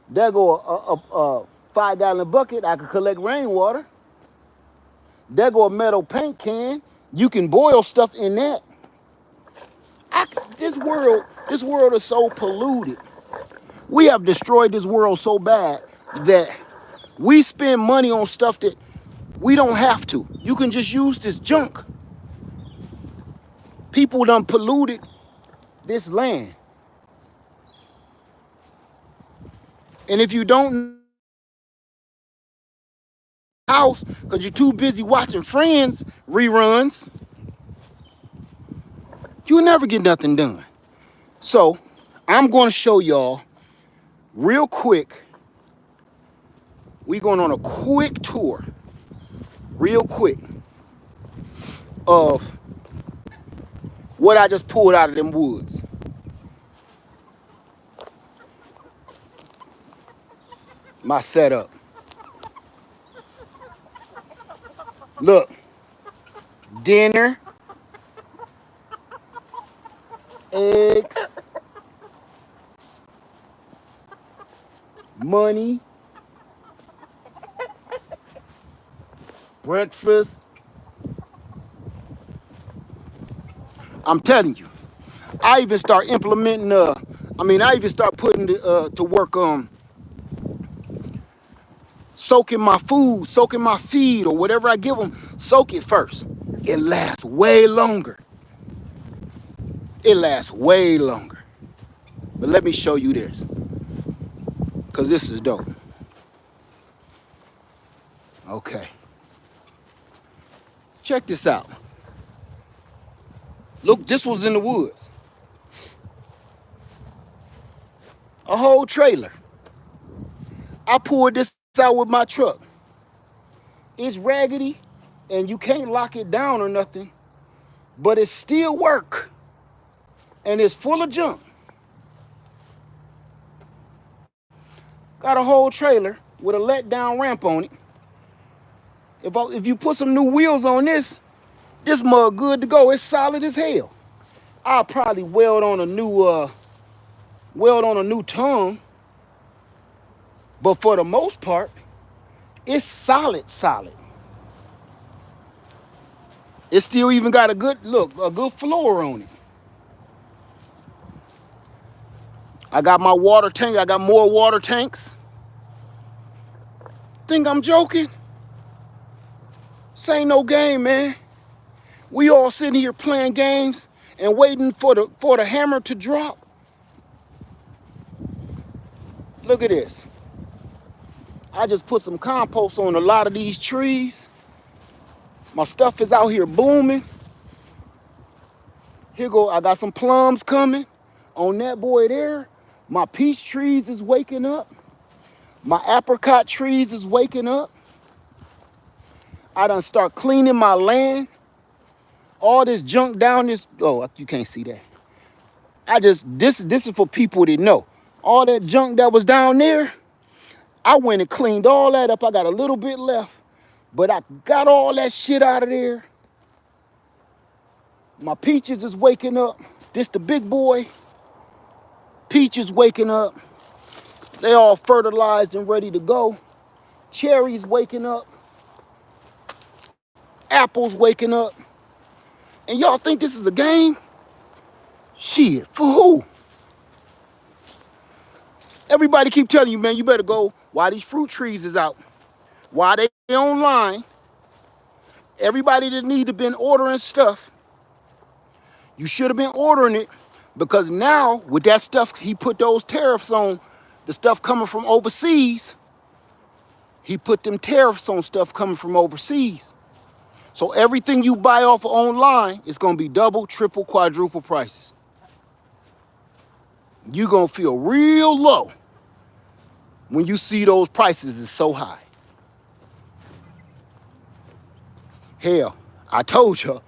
There go a 5-gallon bucket, I could collect rainwater. There go a metal paint can. You can boil stuff in that. This world is so polluted. We have destroyed this world so bad that we spend money on stuff that we don't have to. You can just use this junk. People done polluted this land. And if you don't house because you're too busy watching Friends reruns, you'll never get nothing done. So I'm going to show y'all real quick. We're going on a quick tour, real quick, of what I just pulled out of them woods. My setup. Look, dinner, eggs, money, breakfast. I'm telling you, I even start implementing, I even start putting to work soaking my food, soaking my feed, or whatever I give them, soak it first. It lasts way longer. It lasts way longer. But let me show you this, because this is dope. Okay. Check this out. Look, this was in the woods. A whole trailer. I pulled this out with my truck. It's raggedy and you can't lock it down or nothing, but it still work. And it's full of junk. Got a whole trailer with a let-down ramp on it. If you put some new wheels on this mug good to go. It's solid as hell. I'll probably weld on a new tongue, but for the most part, it's solid. It still even got a good floor on it. I got my water tank. I got more water tanks. Think I'm joking? This ain't no game, man. We all sitting here playing games and waiting for the hammer to drop. Look at this. I just put some compost on a lot of these trees. My stuff is out here blooming. Here go, I got some plums coming. On that boy there, my peach trees is waking up. My apricot trees is waking up. I done start cleaning my land. All this junk down this, oh, you can't see that. This is for people that know. All that junk that was down there, I went and cleaned all that up. I got a little bit left, but I got all that shit out of there. My peaches is waking up. This the big boy. Peaches waking up. They all fertilized and ready to go. Cherries waking up. Apples waking up. And y'all think this is a game? Shit, for who? Everybody keep telling you, man, you better go while these fruit trees is out. While they online. Everybody that need to been ordering stuff, you should have been ordering it, because now with that stuff, he put those tariffs on the stuff coming from overseas. He put them tariffs on stuff coming from overseas. So everything you buy off of online is going to be double, triple, quadruple prices. You're going to feel real low when you see those prices is so high. Hell, I told you,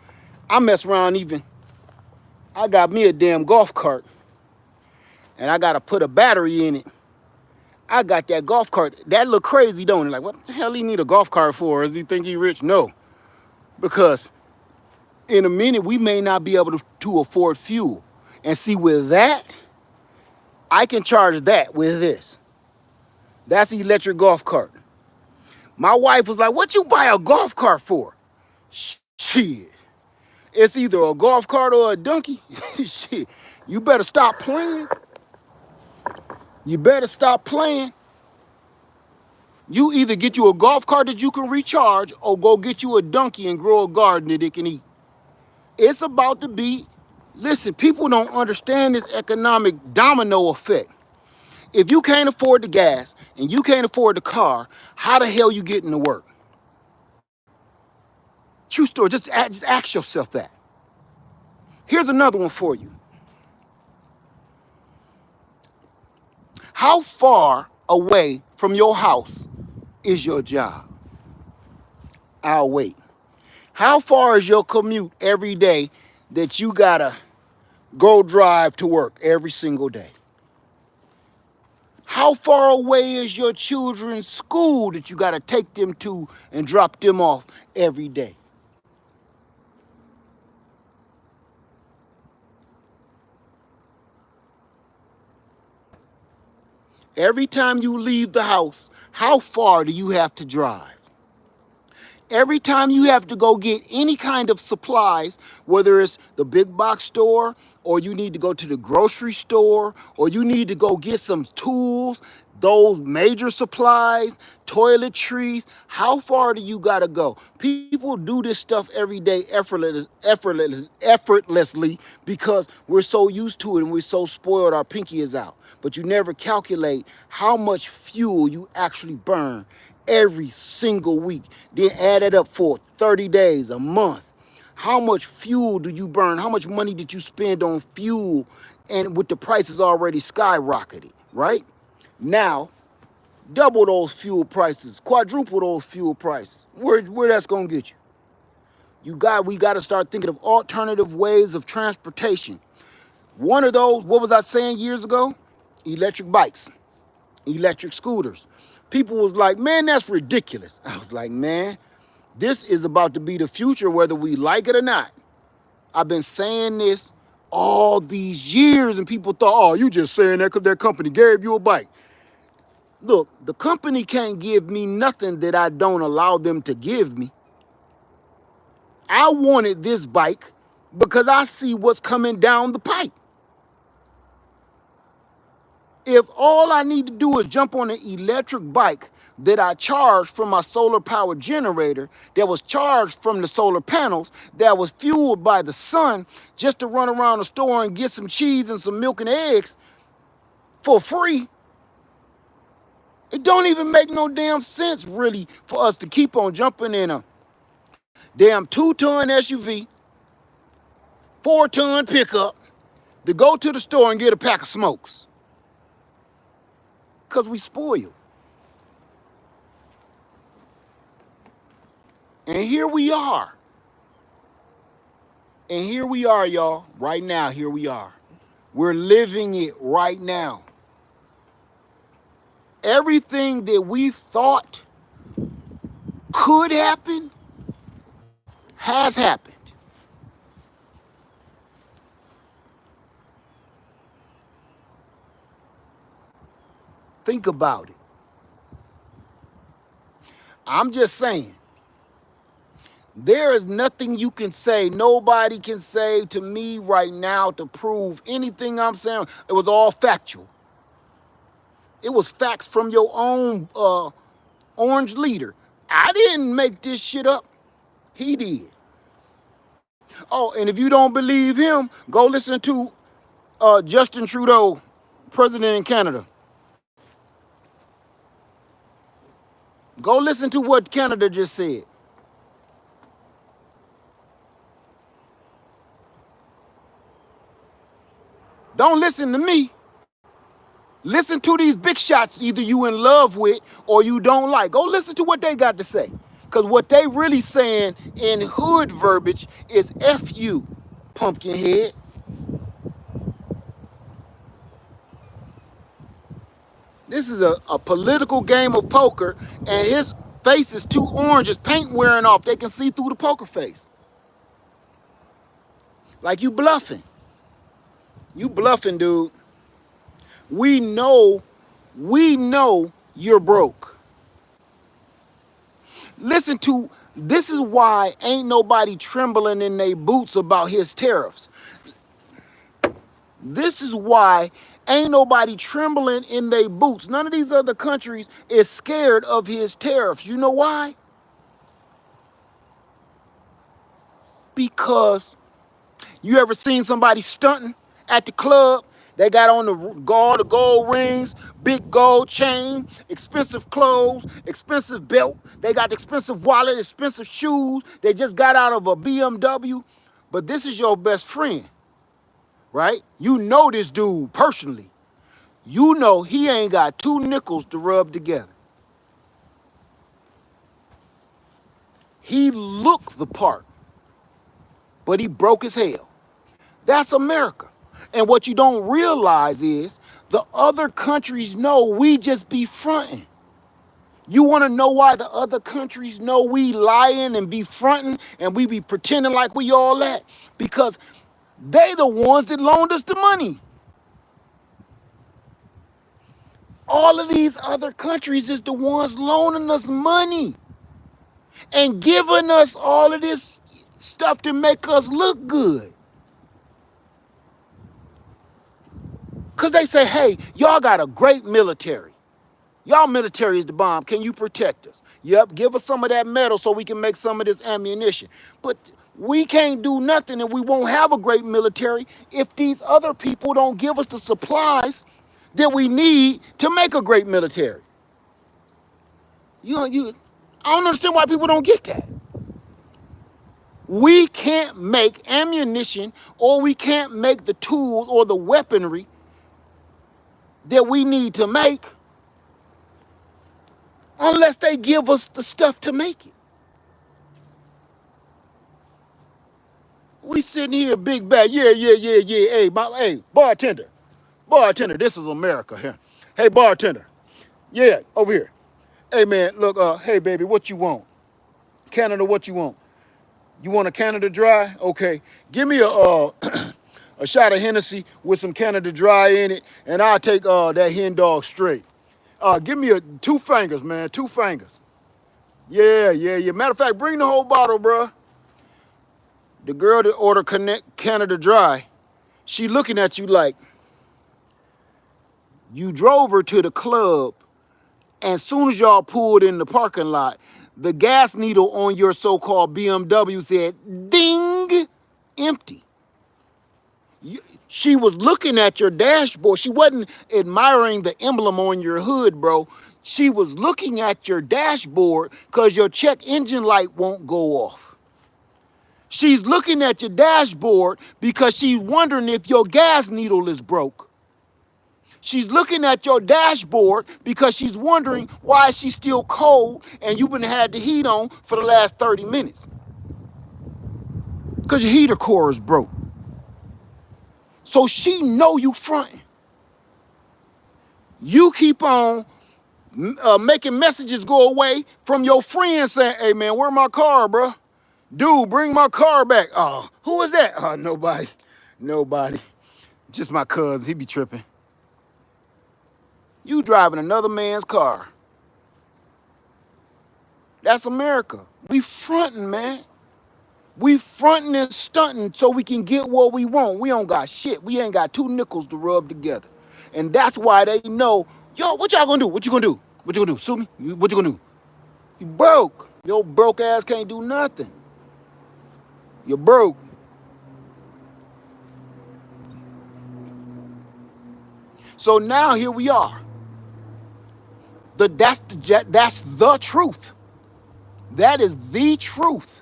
I mess around even. I got me a damn golf cart, and I got to put a battery in it. I got that golf cart. That look crazy, don't it? Like, what the hell he need a golf cart for? Does he think he rich? No. Because in a minute, we may not be able to afford fuel. And see, with that, I can charge that with this. That's the electric golf cart. My wife was like, what you buy a golf cart for? Shit. It's either a golf cart or a donkey. Shit. You better stop playing. You better stop playing. You either get you a golf cart that you can recharge or go get you a donkey and grow a garden that it can eat. It's about to be, listen, people don't understand this economic domino effect. If you can't afford the gas and you can't afford the car, how the hell you getting to work? True story, just ask yourself that. Here's another one for you. How far away from your house is your job? I'll wait. How far is your commute every day that you gotta go drive to work every single day? How far away is your children's school that you gotta take them to and drop them off every day? Every time you leave the house, how far do you have to drive? Every time you have to go get any kind of supplies, whether it's the big box store, or you need to go to the grocery store, or you need to go get some tools, those major supplies, toiletries, how far do you gotta go? People do this stuff every day effortlessly because we're so used to it and we're so spoiled, our pinky is out. But you never calculate how much fuel you actually burn every single week. Then add it up for 30 days, a month. How much fuel do you burn? How much money did you spend on fuel? And with the prices already skyrocketed, right? Now, double those fuel prices, quadruple those fuel prices. Where that's gonna get you? We got to start thinking of alternative ways of transportation. One of those, what was I saying years ago? Electric bikes, electric scooters. People was like, man, that's ridiculous. I was like, man, this is about to be the future, whether we like it or not. I've been saying this all these years, and people thought, oh, you just saying that because that company gave you a bike. Look, the company can't give me nothing that I don't allow them to give me. I wanted this bike because I see what's coming down the pipe. If all I need to do is jump on an electric bike that I charged from my solar power generator, that was charged from the solar panels, that was fueled by the sun, just to run around the store and get some cheese and some milk and eggs for free, it don't even make no damn sense really for us to keep on jumping in a damn 2-ton SUV, 4-ton pickup to go to the store and get a pack of smokes. Because we spoil. And here we are. And here we are, y'all. Right now, here we are. We're living it right now. Everything that we thought could happen has happened. Think about it. I'm just saying, there is nothing you can say, nobody can say to me right now to prove anything I'm saying. It was all factual. It was facts from your own orange leader. I didn't make this shit up. He did. Oh, and if you don't believe him, go listen to Justin Trudeau, president in Canada. Go listen to what Canada just said. Don't listen to me. Listen to these big shots either you in love with or you don't like. Go listen to what they got to say. Because what they really saying in hood verbiage is F you, pumpkin head. This is a political game of poker, and his face is too orange, his paint wearing off. They can see through the poker face. Like you bluffing. You bluffing, dude. We know you're broke. Listen to, this is why ain't nobody trembling in their boots about his tariffs. This is why ain't nobody trembling in their boots. None of these other countries is scared of his tariffs. You know why? Because you ever seen somebody stunting at the club? They got on the gold rings, big gold chain, expensive clothes, expensive belt. They got the expensive wallet, expensive shoes. They just got out of a BMW. But this is your best friend, right? You know this dude personally. You know he ain't got 2 nickels to rub together. He looked the part, but he broke as hell. That's America. And what you don't realize is the other countries know we just be fronting. You want to know why the other countries know we lying and be fronting and we be pretending like we all that? Because they the ones that loaned us the money. All of these other countries is the ones loaning us money and giving us all of this stuff to make us look good. Because they say, hey, y'all got a great military. Y'all military is the bomb. Can you protect us? Yep, give us some of that metal so we can make some of this ammunition. But we can't do nothing and we won't have a great military if these other people don't give us the supplies that we need to make a great military. I don't understand why people don't get that. We can't make ammunition, or we can't make the tools or the weaponry that we need to make unless they give us the stuff to make it. We sitting here, big bag, yeah. Hey, bartender, this is America here. Hey, bartender, yeah, over here. Hey, man, look, hey, baby, what you want? Canada, what you want? You want a Canada Dry? Okay, give me a a shot of Hennessy with some Canada Dry in it, and I'll take that hen dog straight. Give me 2 fingers, man, 2 fingers. Yeah. Matter of fact, bring the whole bottle, bruh. The girl that ordered Canada Dry, she looking at you like you drove her to the club, and soon as y'all pulled in the parking lot, the gas needle on your so-called BMW said, ding, empty. She was looking at your dashboard. She wasn't admiring the emblem on your hood, bro. She was looking at your dashboard because your check engine light won't go off. She's looking at your dashboard because she's wondering if your gas needle is broke. She's looking at your dashboard because she's wondering why she's still cold and you've been had the heat on for the last 30 minutes. Because your heater core is broke. So she know you fronting. You keep on making messages go away from your friends saying, hey man, where my car, bro? Dude, bring my car back. Oh, who is that? Oh, nobody. Just my cousin, he be tripping. You driving another man's car. That's America. We fronting, man. We fronting and stunting so we can get what we want. We don't got shit. We ain't got 2 nickels to rub together. And that's why they know, yo, what y'all gonna do? What you gonna do? What you gonna do? Sue me? What you gonna do? You broke. Your broke ass can't do nothing. You're broke. So now here we are. That's the truth. That is the truth.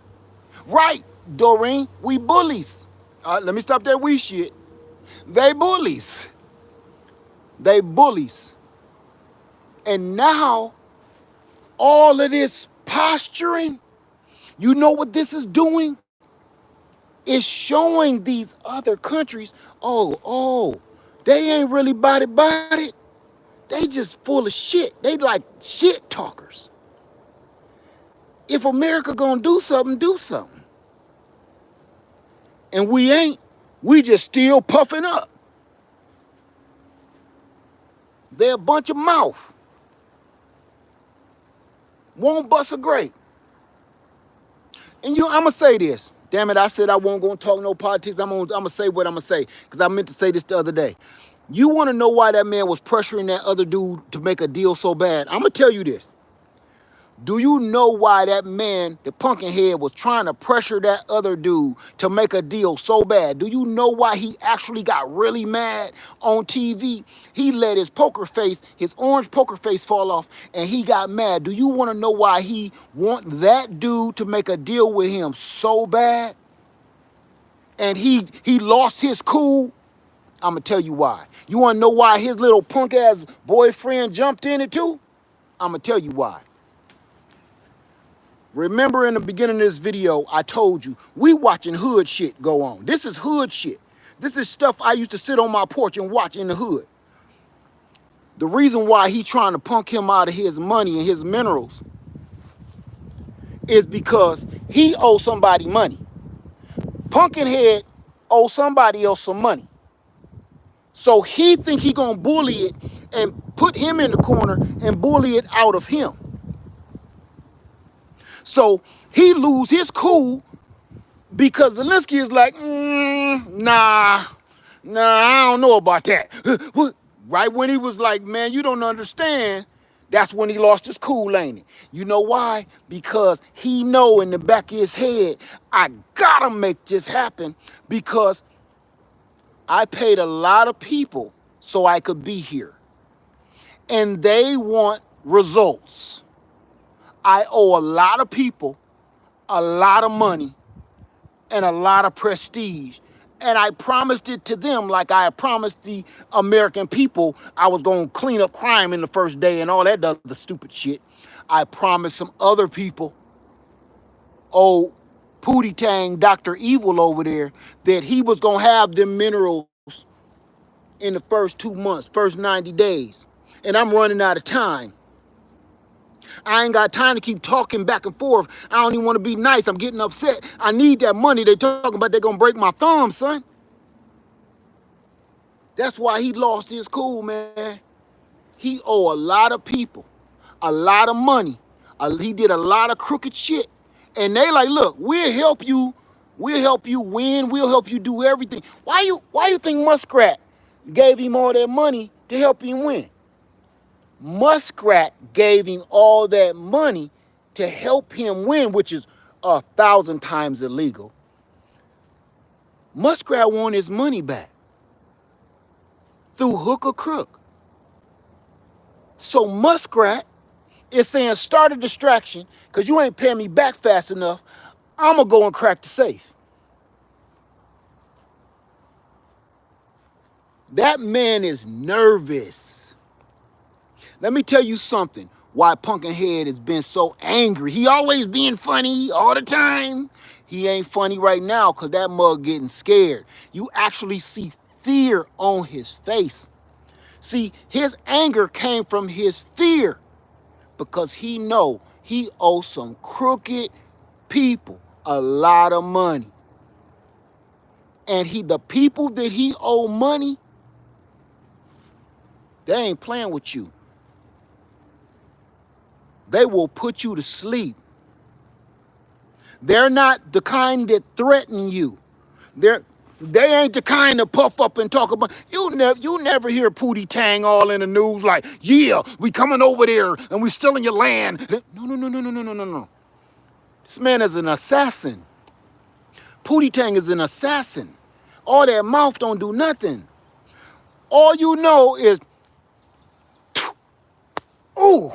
Right, Doreen, we bullies. Let me stop that we shit. They bullies. They bullies. And now, all of this posturing, you know what this is doing? It's showing these other countries, oh, they ain't really about it. They just full of shit. They like shit talkers. If America gonna do something, do something. And we ain't. We just still puffing up. They're a bunch of mouth. Won't bust a grape. And I'm going to say this. Damn it, I said I won't go and talk no politics. I'm going to say what I'm going to say because I meant to say this the other day. You want to know why that man was pressuring that other dude to make a deal so bad? I'm going to tell you this. Do you know why that man, the pumpkin head, was trying to pressure that other dude to make a deal so bad? Do you know why he actually got really mad on TV? He let his orange poker face fall off, and he got mad. Do you want to know why he want that dude to make a deal with him so bad? And he lost his cool? I'm going to tell you why. You want to know why his little punk-ass boyfriend jumped in it too? I'm going to tell you why. Remember in the beginning of this video, I told you, we watching hood shit go on. This is hood shit. This is stuff I used to sit on my porch and watch in the hood. The reason why he trying to punk him out of his money and his minerals is because he owes somebody money. Pumpkinhead owes somebody else some money. So he think he gonna bully it and put him in the corner and bully it out of him. So he lose his cool because Zelensky is like, nah, I don't know about that. Right when he was like, man, you don't understand, that's when he lost his cool, ain't it? You know why? Because he know in the back of his head, I gotta make this happen because I paid a lot of people so I could be here. And they want results. I owe a lot of people a lot of money and a lot of prestige. And I promised it to them like I promised the American people I was going to clean up crime in the first day and all that other stupid shit. I promised some other people, old Pootie Tang, Dr. Evil over there, that he was going to have them minerals in the first 2 months, first 90 days. And I'm running out of time. I ain't got time to keep talking back and forth. I don't even want to be nice. I'm getting upset. I need that money. They talking about they're going to break my thumb, son. That's why he lost his cool, man. He owe a lot of people a lot of money. He did a lot of crooked shit. And they like, look, we'll help you. We'll help you win. We'll help you do everything. Why you think Muskrat gave him all that money to help him win? Muskrat gave him all that money to help him win, which is 1,000 times illegal. Muskrat won his money back through hook or crook. So Muskrat is saying, start a distraction, because you ain't paying me back fast enough. I'm going to go and crack the safe. That man is nervous. Let me tell you something, why Pumpkinhead has been so angry. He always being funny all the time. He ain't funny right now because that mug getting scared. You actually see fear on his face. See, his anger came from his fear because he know he owes some crooked people a lot of money. And the people that he owe money, they ain't playing with you. They will put you to sleep. They're not the kind that threaten you. They ain't the kind to puff up and talk about. You never hear Pootie Tang all in the news like, yeah, we coming over there and we stealing your land. No. This man is an assassin. Pootie Tang is an assassin. All that mouth don't do nothing. All you know is, ooh,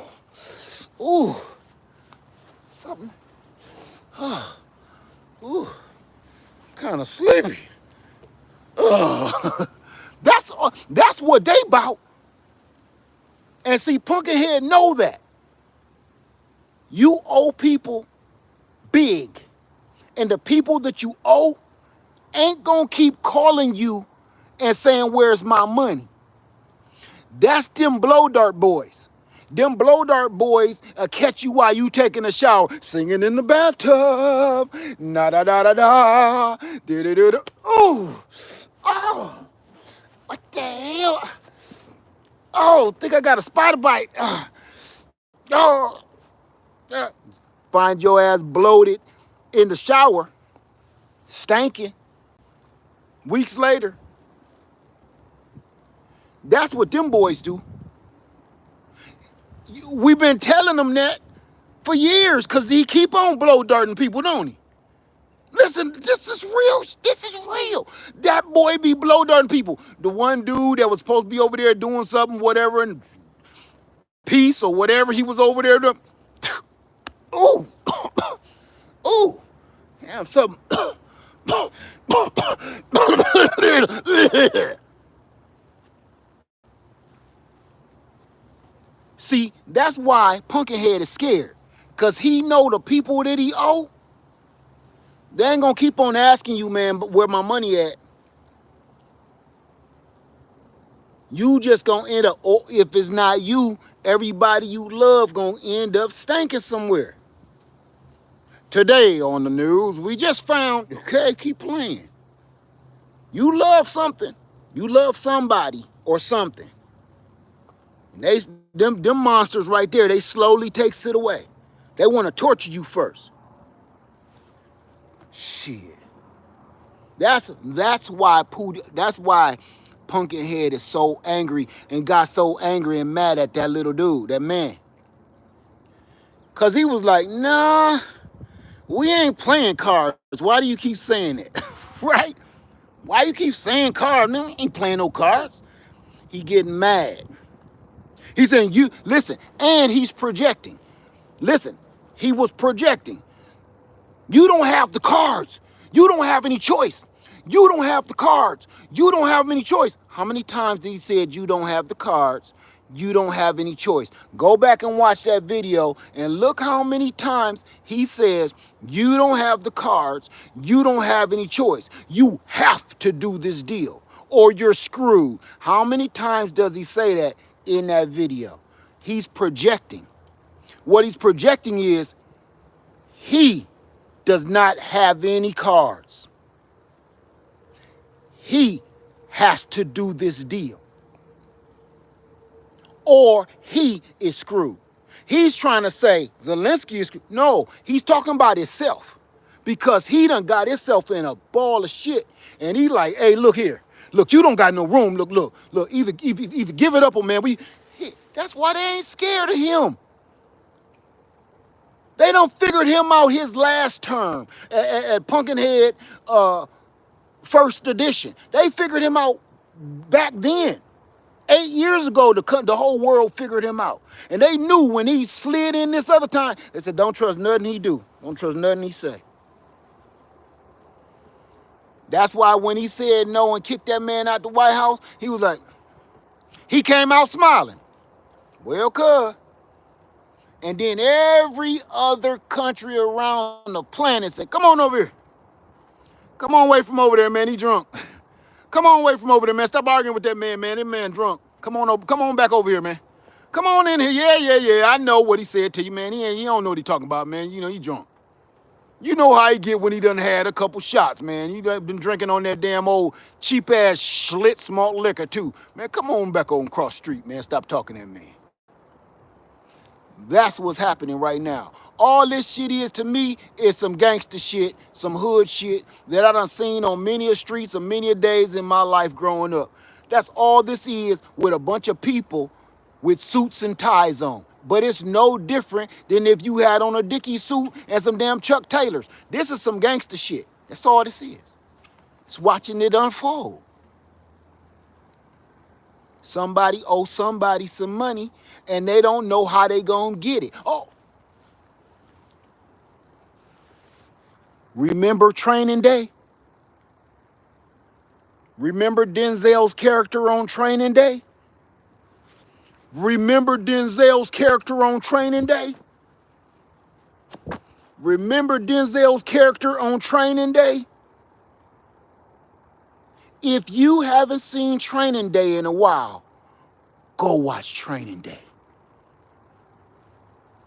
something. Ooh, kind of sleepy. That's what they bout. And see, Pumpkinhead know that. You owe people big. And the people that you owe ain't gonna keep calling you and saying, where's my money? That's them blow dart boys. Them blow dart boys catch you while you taking a shower, singing in the bathtub. Na da da da da. Da da da da. Ooh. Oh. What the hell? Oh, think I got a spider bite. Oh. Find your ass bloated in the shower, stanking. Weeks later. That's what them boys do. We've been telling them that for years because he keep on blow darting people, don't he? Listen, this is real. This is real. That boy be blow darting people. The one dude that was supposed to be over there doing something, whatever, and peace or whatever he was over there doing. Ooh. Ooh. Damn, something. See, that's why Pumpkinhead is scared. Because he know the people that he owe, they ain't going to keep on asking you, man, but where my money at? You just going to end up, or if it's not you, everybody you love going to end up stinking somewhere. Today on the news, we just found, okay, keep playing. You love something. You love somebody or something. And them monsters right there, they slowly takes it away. They want to torture you first. Shit. That's why Pumpkinhead is so angry and got so angry and mad at that little dude, that man. Cause he was like, nah, we ain't playing cards. Why do you keep saying it? Right? Why you keep saying cards? Man, we ain't playing no cards. He getting mad. He's saying, you listen, and he's projecting. Listen, He was projecting. You don't have the cards. You don't have any choice. You don't have the cards. You don't have any choice. How many times did he said you don't have the cards? You don't have any choice. Go back and watch that video and look how many times he says you don't have the cards. You don't have any choice. You have to do this deal or you're screwed. How many times does he say that in that video? He's projecting. What he's projecting is he does not have any cards. He has to do this deal or he is screwed. He's trying to say Zelensky is screwed. No, he's talking about himself because he done got himself in a ball of shit and he like, hey, look here. Look, you don't got no room. Look, either give it up or man, that's why they ain't scared of him. They done figured him out his last term at Pumpkinhead first edition. They figured him out back then. 8 years ago, the whole world figured him out. And they knew when he slid in this other time, they said, don't trust nothing he do. Don't trust nothing he say. That's why when he said no and kicked that man out the White House, he was like, he came out smiling. Well, cuz. And then every other country around the planet said, come on over here. Come on away from over there, man. He drunk. Come on away from over there, man. Stop arguing with that man, man. That man drunk. Come on back over here, man. Come on in here. Yeah. I know what he said to you, man. He don't know what he talking about, man. You know, he drunk. You know how he get when he done had a couple shots, man. He done been drinking on that damn old cheap-ass Schlitz malt liquor, too. Man, come on back on cross street, man. Stop talking to me. That's what's happening right now. All this shit is to me is some gangster shit, some hood shit that I done seen on many a streets of many a days in my life growing up. That's all this is with a bunch of people with suits and ties on. But it's no different than if you had on a Dickie suit and some damn Chuck Taylors. This is some gangster shit. That's all this is. It's watching it unfold. Somebody owes somebody some money and they don't know how they gonna get it. Oh, remember Training Day? Remember Denzel's character on Training Day? Remember Denzel's character on Training Day? Remember Denzel's character on Training Day? If you haven't seen Training Day in a while, go watch Training Day.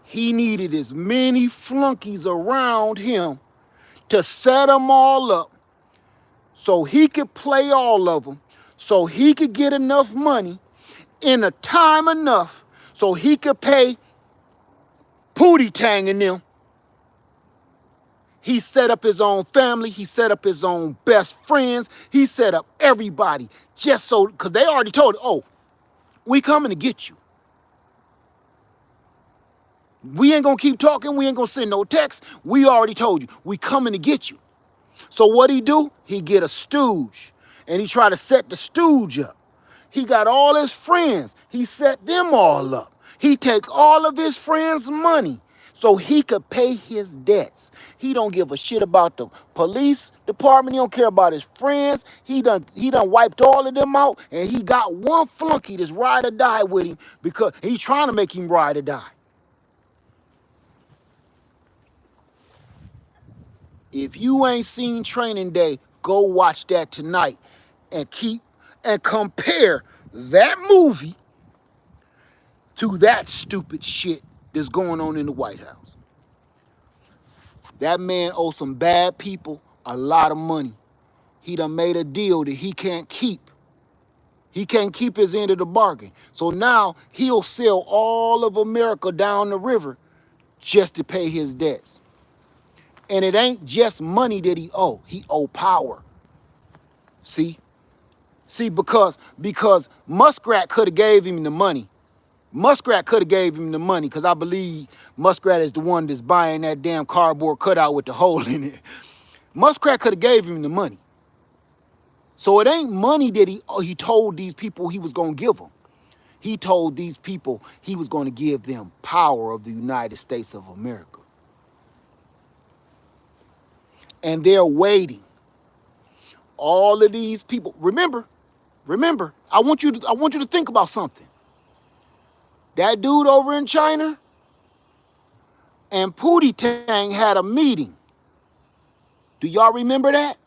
He needed as many flunkies around him to set them all up so he could play all of them, so he could get enough money in a time enough so he could pay Pootie Tang and them. He set up his own family. He set up his own best friends. He set up everybody just so, because they already told him, oh, we coming to get you. We ain't going to keep talking. We ain't going to send no text. We already told you. We coming to get you. So what he do? He get a stooge, and he try to set the stooge up. He got all his friends. He set them all up. He take all of his friends' money so he could pay his debts. He don't give a shit about the police department. He don't care about his friends. He done wiped all of them out, and he got one flunky that's ride or die with him because he's trying to make him ride or die. If you ain't seen Training Day, go watch that tonight and compare that movie to that stupid shit that's going on in the White House. That man owes some bad people a lot of money. He done made a deal that he can't keep. He can't keep his end of the bargain. So now he'll sell all of America down the river just to pay his debts. And it ain't just money that he owe power. See, because Muskrat could have gave him the money. Muskrat could have gave him the money because I believe Muskrat is the one that's buying that damn cardboard cutout with the hole in it. Muskrat could have gave him the money. So it ain't money that he told these people he was going to give them. He told these people he was going to give them power of the United States of America. and they're waiting. All of these people, remember, I want you to think about something. That dude over in China and Pootie Tang had a meeting. Do y'all remember that?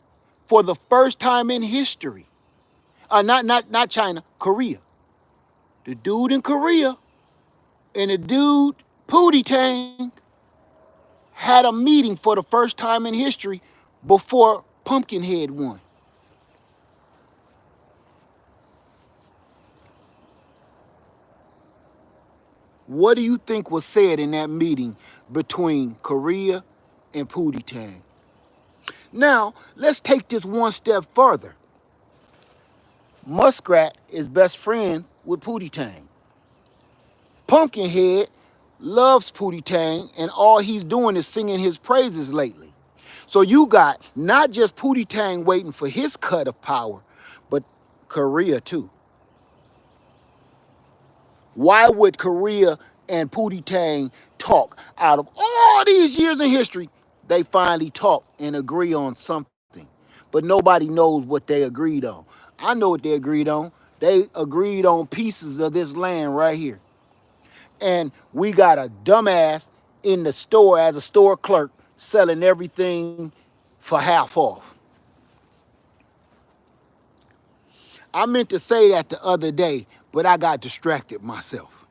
For the first time in history. Not China, Korea. The dude in Korea and the dude Pootie Tang had a meeting for the first time in history before Pumpkinhead won. What do you think was said in that meeting between Korea and Pootie Tang? Now, let's take this one step further. Muskrat is best friends with Pootie Tang. Pumpkinhead loves Pootie Tang, and all he's doing is singing his praises lately. So you got not just Pootie Tang waiting for his cut of power, but Korea too. Why would Korea and Pootie Tang talk? Out of all these years in history, they finally talk and agree on something. But nobody knows what they agreed on. I know what they agreed on. They agreed on pieces of this land right here. And we got a dumbass in the store as a store clerk selling everything for half off. I meant to say that the other day, but I got distracted myself.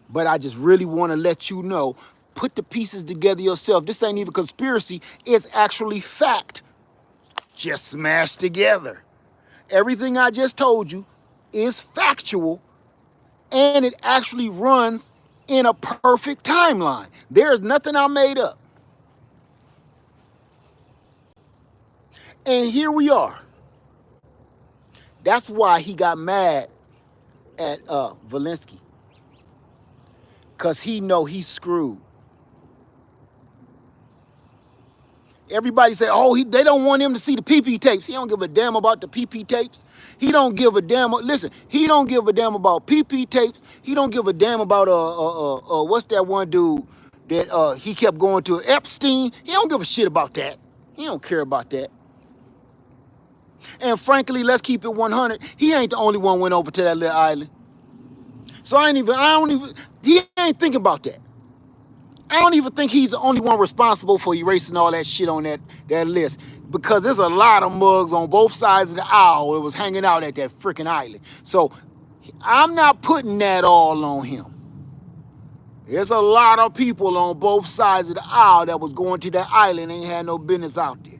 But I just really want to let you know, put the pieces together yourself. This ain't even conspiracy, it's actually fact. Just smashed together. Everything I just told you is factual, and it actually runs in a perfect timeline. There's nothing I made up. And here we are. That's why he got mad at Valinsky. Because he know he's screwed. Everybody say, oh, they don't want him to see the PP tapes. He don't give a damn about the PP tapes. He don't give a damn. Listen, he don't give a damn about PP tapes. He don't give a damn about what's that one dude that he kept going to, Epstein. He don't give a shit about that. He don't care about that. And frankly, let's keep it 100. He ain't the only one went over to that little island. So he ain't thinking about that. I don't even think he's the only one responsible for erasing all that shit on that list, because there's a lot of mugs on both sides of the aisle that was hanging out at that freaking island. So I'm not putting that all on him. There's a lot of people on both sides of the aisle that was going to that island and ain't had no business out there.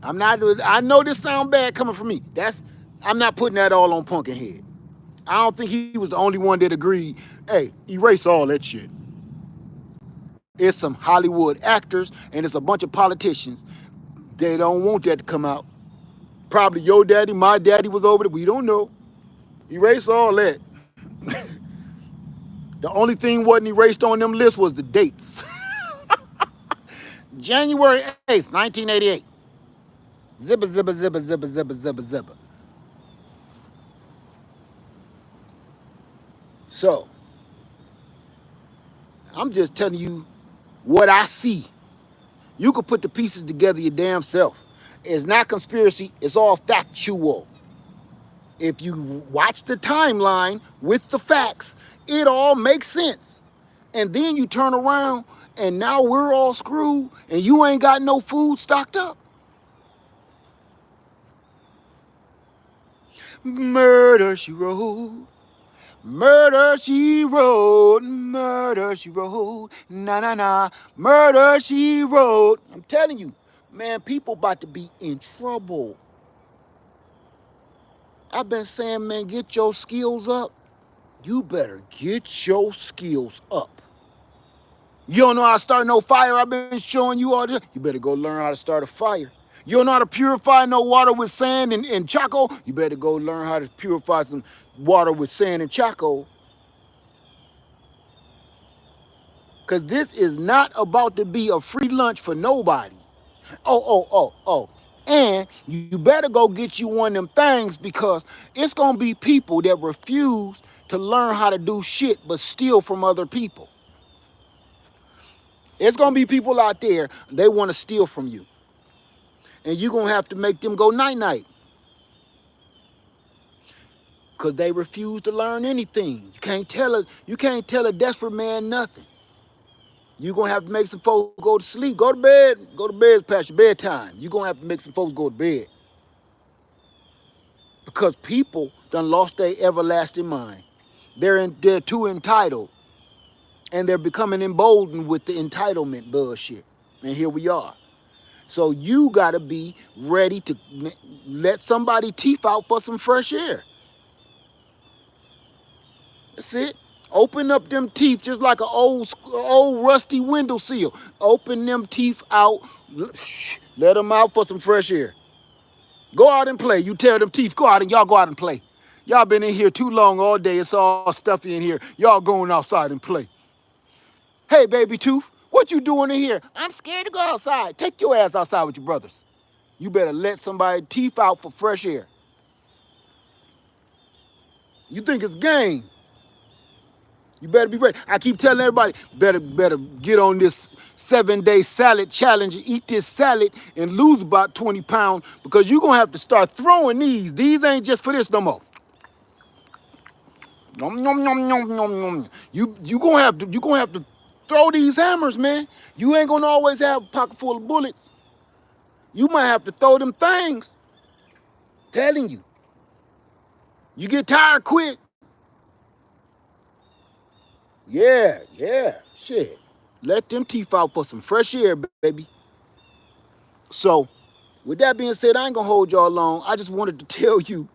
I know this sound bad coming from me. I'm not putting that all on Pumpkinhead. I don't think he was the only one that agreed, hey, erase all that shit. It's some Hollywood actors and it's a bunch of politicians. They don't want that to come out. Probably your daddy, my daddy was over there. We don't know. Erase all that. The only thing wasn't erased on them lists was the dates. January 8th, 1988. Zipper, zipper, zipper, zipper, zipper, zipper, zipper. So, I'm just telling you what I see. You can put the pieces together your damn self. It's not conspiracy, it's all factual. If you watch the timeline with the facts, it all makes sense. And then you turn around and now we're all screwed and you ain't got no food stocked up. Murder, she wrote. Murder, she wrote. Murder, she wrote. Na, na, na. Murder, she wrote. I'm telling you, man, people about to be in trouble. I've been saying, man, get your skills up. You better get your skills up. You don't know how to start no fire? I've been showing you all this. You better go learn how to start a fire. You don't know how to purify no water with sand and charcoal? You better go learn how to purify some water with sand and charcoal. Because this is not about to be a free lunch for nobody. Oh. And you better go get you one of them things, because it's going to be people that refuse to learn how to do shit but steal from other people. It's going to be people out there, they want to steal from you. And you're going to have to make them go night-night. Because they refuse to learn anything. You can't tell a desperate man nothing. You're going to have to make some folks go to sleep. Go to bed. Go to bed past your bedtime. You're going to have to make some folks go to bed. Because people done lost their everlasting mind. They're too entitled. And they're becoming emboldened with the entitlement bullshit. And here we are. So you got to be ready to let somebody teeth out for some fresh air. That's it. Open up them teeth just like an old rusty window seal. Open them teeth out. Let them out for some fresh air. Go out and play. You tell them teeth, y'all go out and play. Y'all been in here too long all day. It's all stuffy in here. Y'all going outside and play. Hey, baby tooth, what you doing in here? I'm scared to go outside. Take your ass outside with your brothers. You better let somebody teeth out for fresh air. You think it's game? You better be ready. I keep telling everybody, better get on this 7-day salad challenge, eat this salad and lose about 20 pounds because you're going to have to start throwing these. These ain't just for this no more. Nom, nom, nom, nom, nom, nom. You gonna have to throw these hammers, man. You ain't gonna always have a pocket full of bullets. You might have to throw them things. Telling you. You get tired quick. Yeah, shit. Let them teeth out for some fresh air, baby. So, with that being said, I ain't gonna hold y'all long. I just wanted to tell you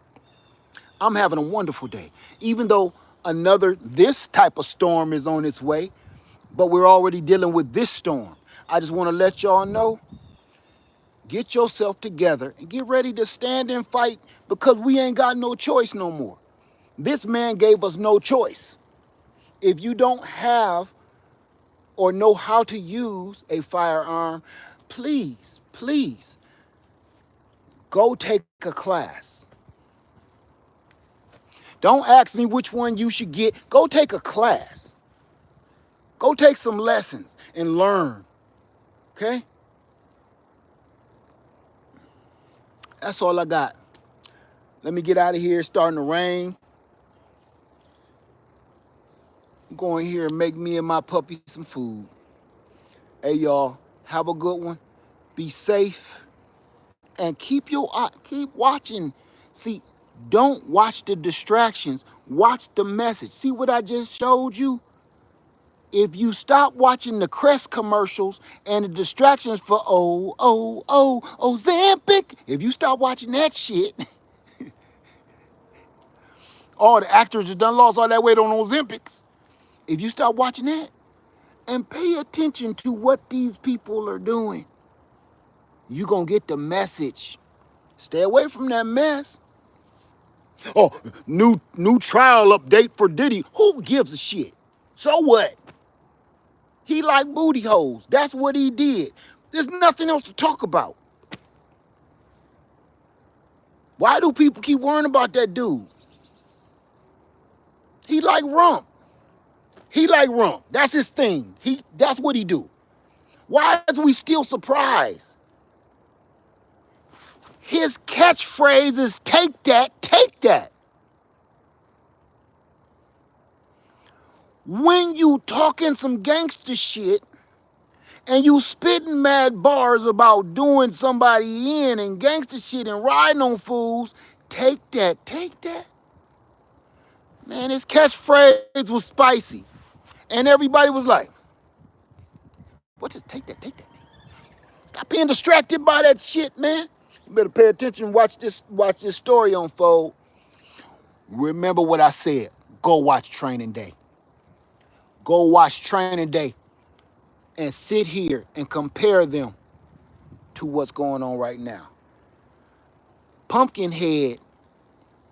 I'm having a wonderful day. Even though this type of storm is on its way, but we're already dealing with this storm. I just want to let y'all know, get yourself together and get ready to stand and fight because we ain't got no choice no more. This man gave us no choice. If you don't have or know how to use a firearm, please go take a class. Don't ask me which one you should get. Go take a class. Go take some lessons and learn. Okay? That's all I got. Let me get out of here. It's starting to rain. I'm going here and make me and my puppy some food. Hey, y'all. Have a good one. Be safe. And keep watching. See, don't watch the distractions. Watch the message. See what I just showed you? If you stop watching the Crest commercials and the distractions for Ozempic, if you stop watching that shit, all the actors have done lost all that weight on Ozempics. If you stop watching that and pay attention to what these people are doing, you're going to get the message. Stay away from that mess. Oh, new trial update for Diddy. Who gives a shit? So what? He like booty holes. That's what he did. There's nothing else to talk about. Why do people keep worrying about that dude? He like rump. That's his thing. That's what he do. Why is we still surprised? His catchphrase is take that, take that. When you talking some gangster shit and you spitting mad bars about doing somebody in and gangster shit and riding on fools, take that, take that. Man, his catchphrase was spicy. And everybody was like, what does take that mean? Stop being distracted by that shit, man. You better pay attention, watch this story unfold. Remember what I said. Go watch Training Day. Go watch Training Day and sit here and compare them to what's going on right now. Pumpkinhead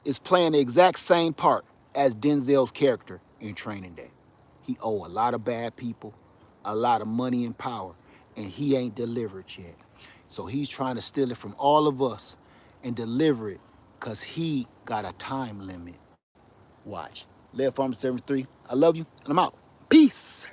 is playing the exact same part as Denzel's character in Training Day. He owe a lot of bad people, a lot of money and power, and he ain't delivered yet. So he's trying to steal it from all of us and deliver it because he got a time limit. Watch. Lead Farmer 73. I love you, and I'm out. Peace.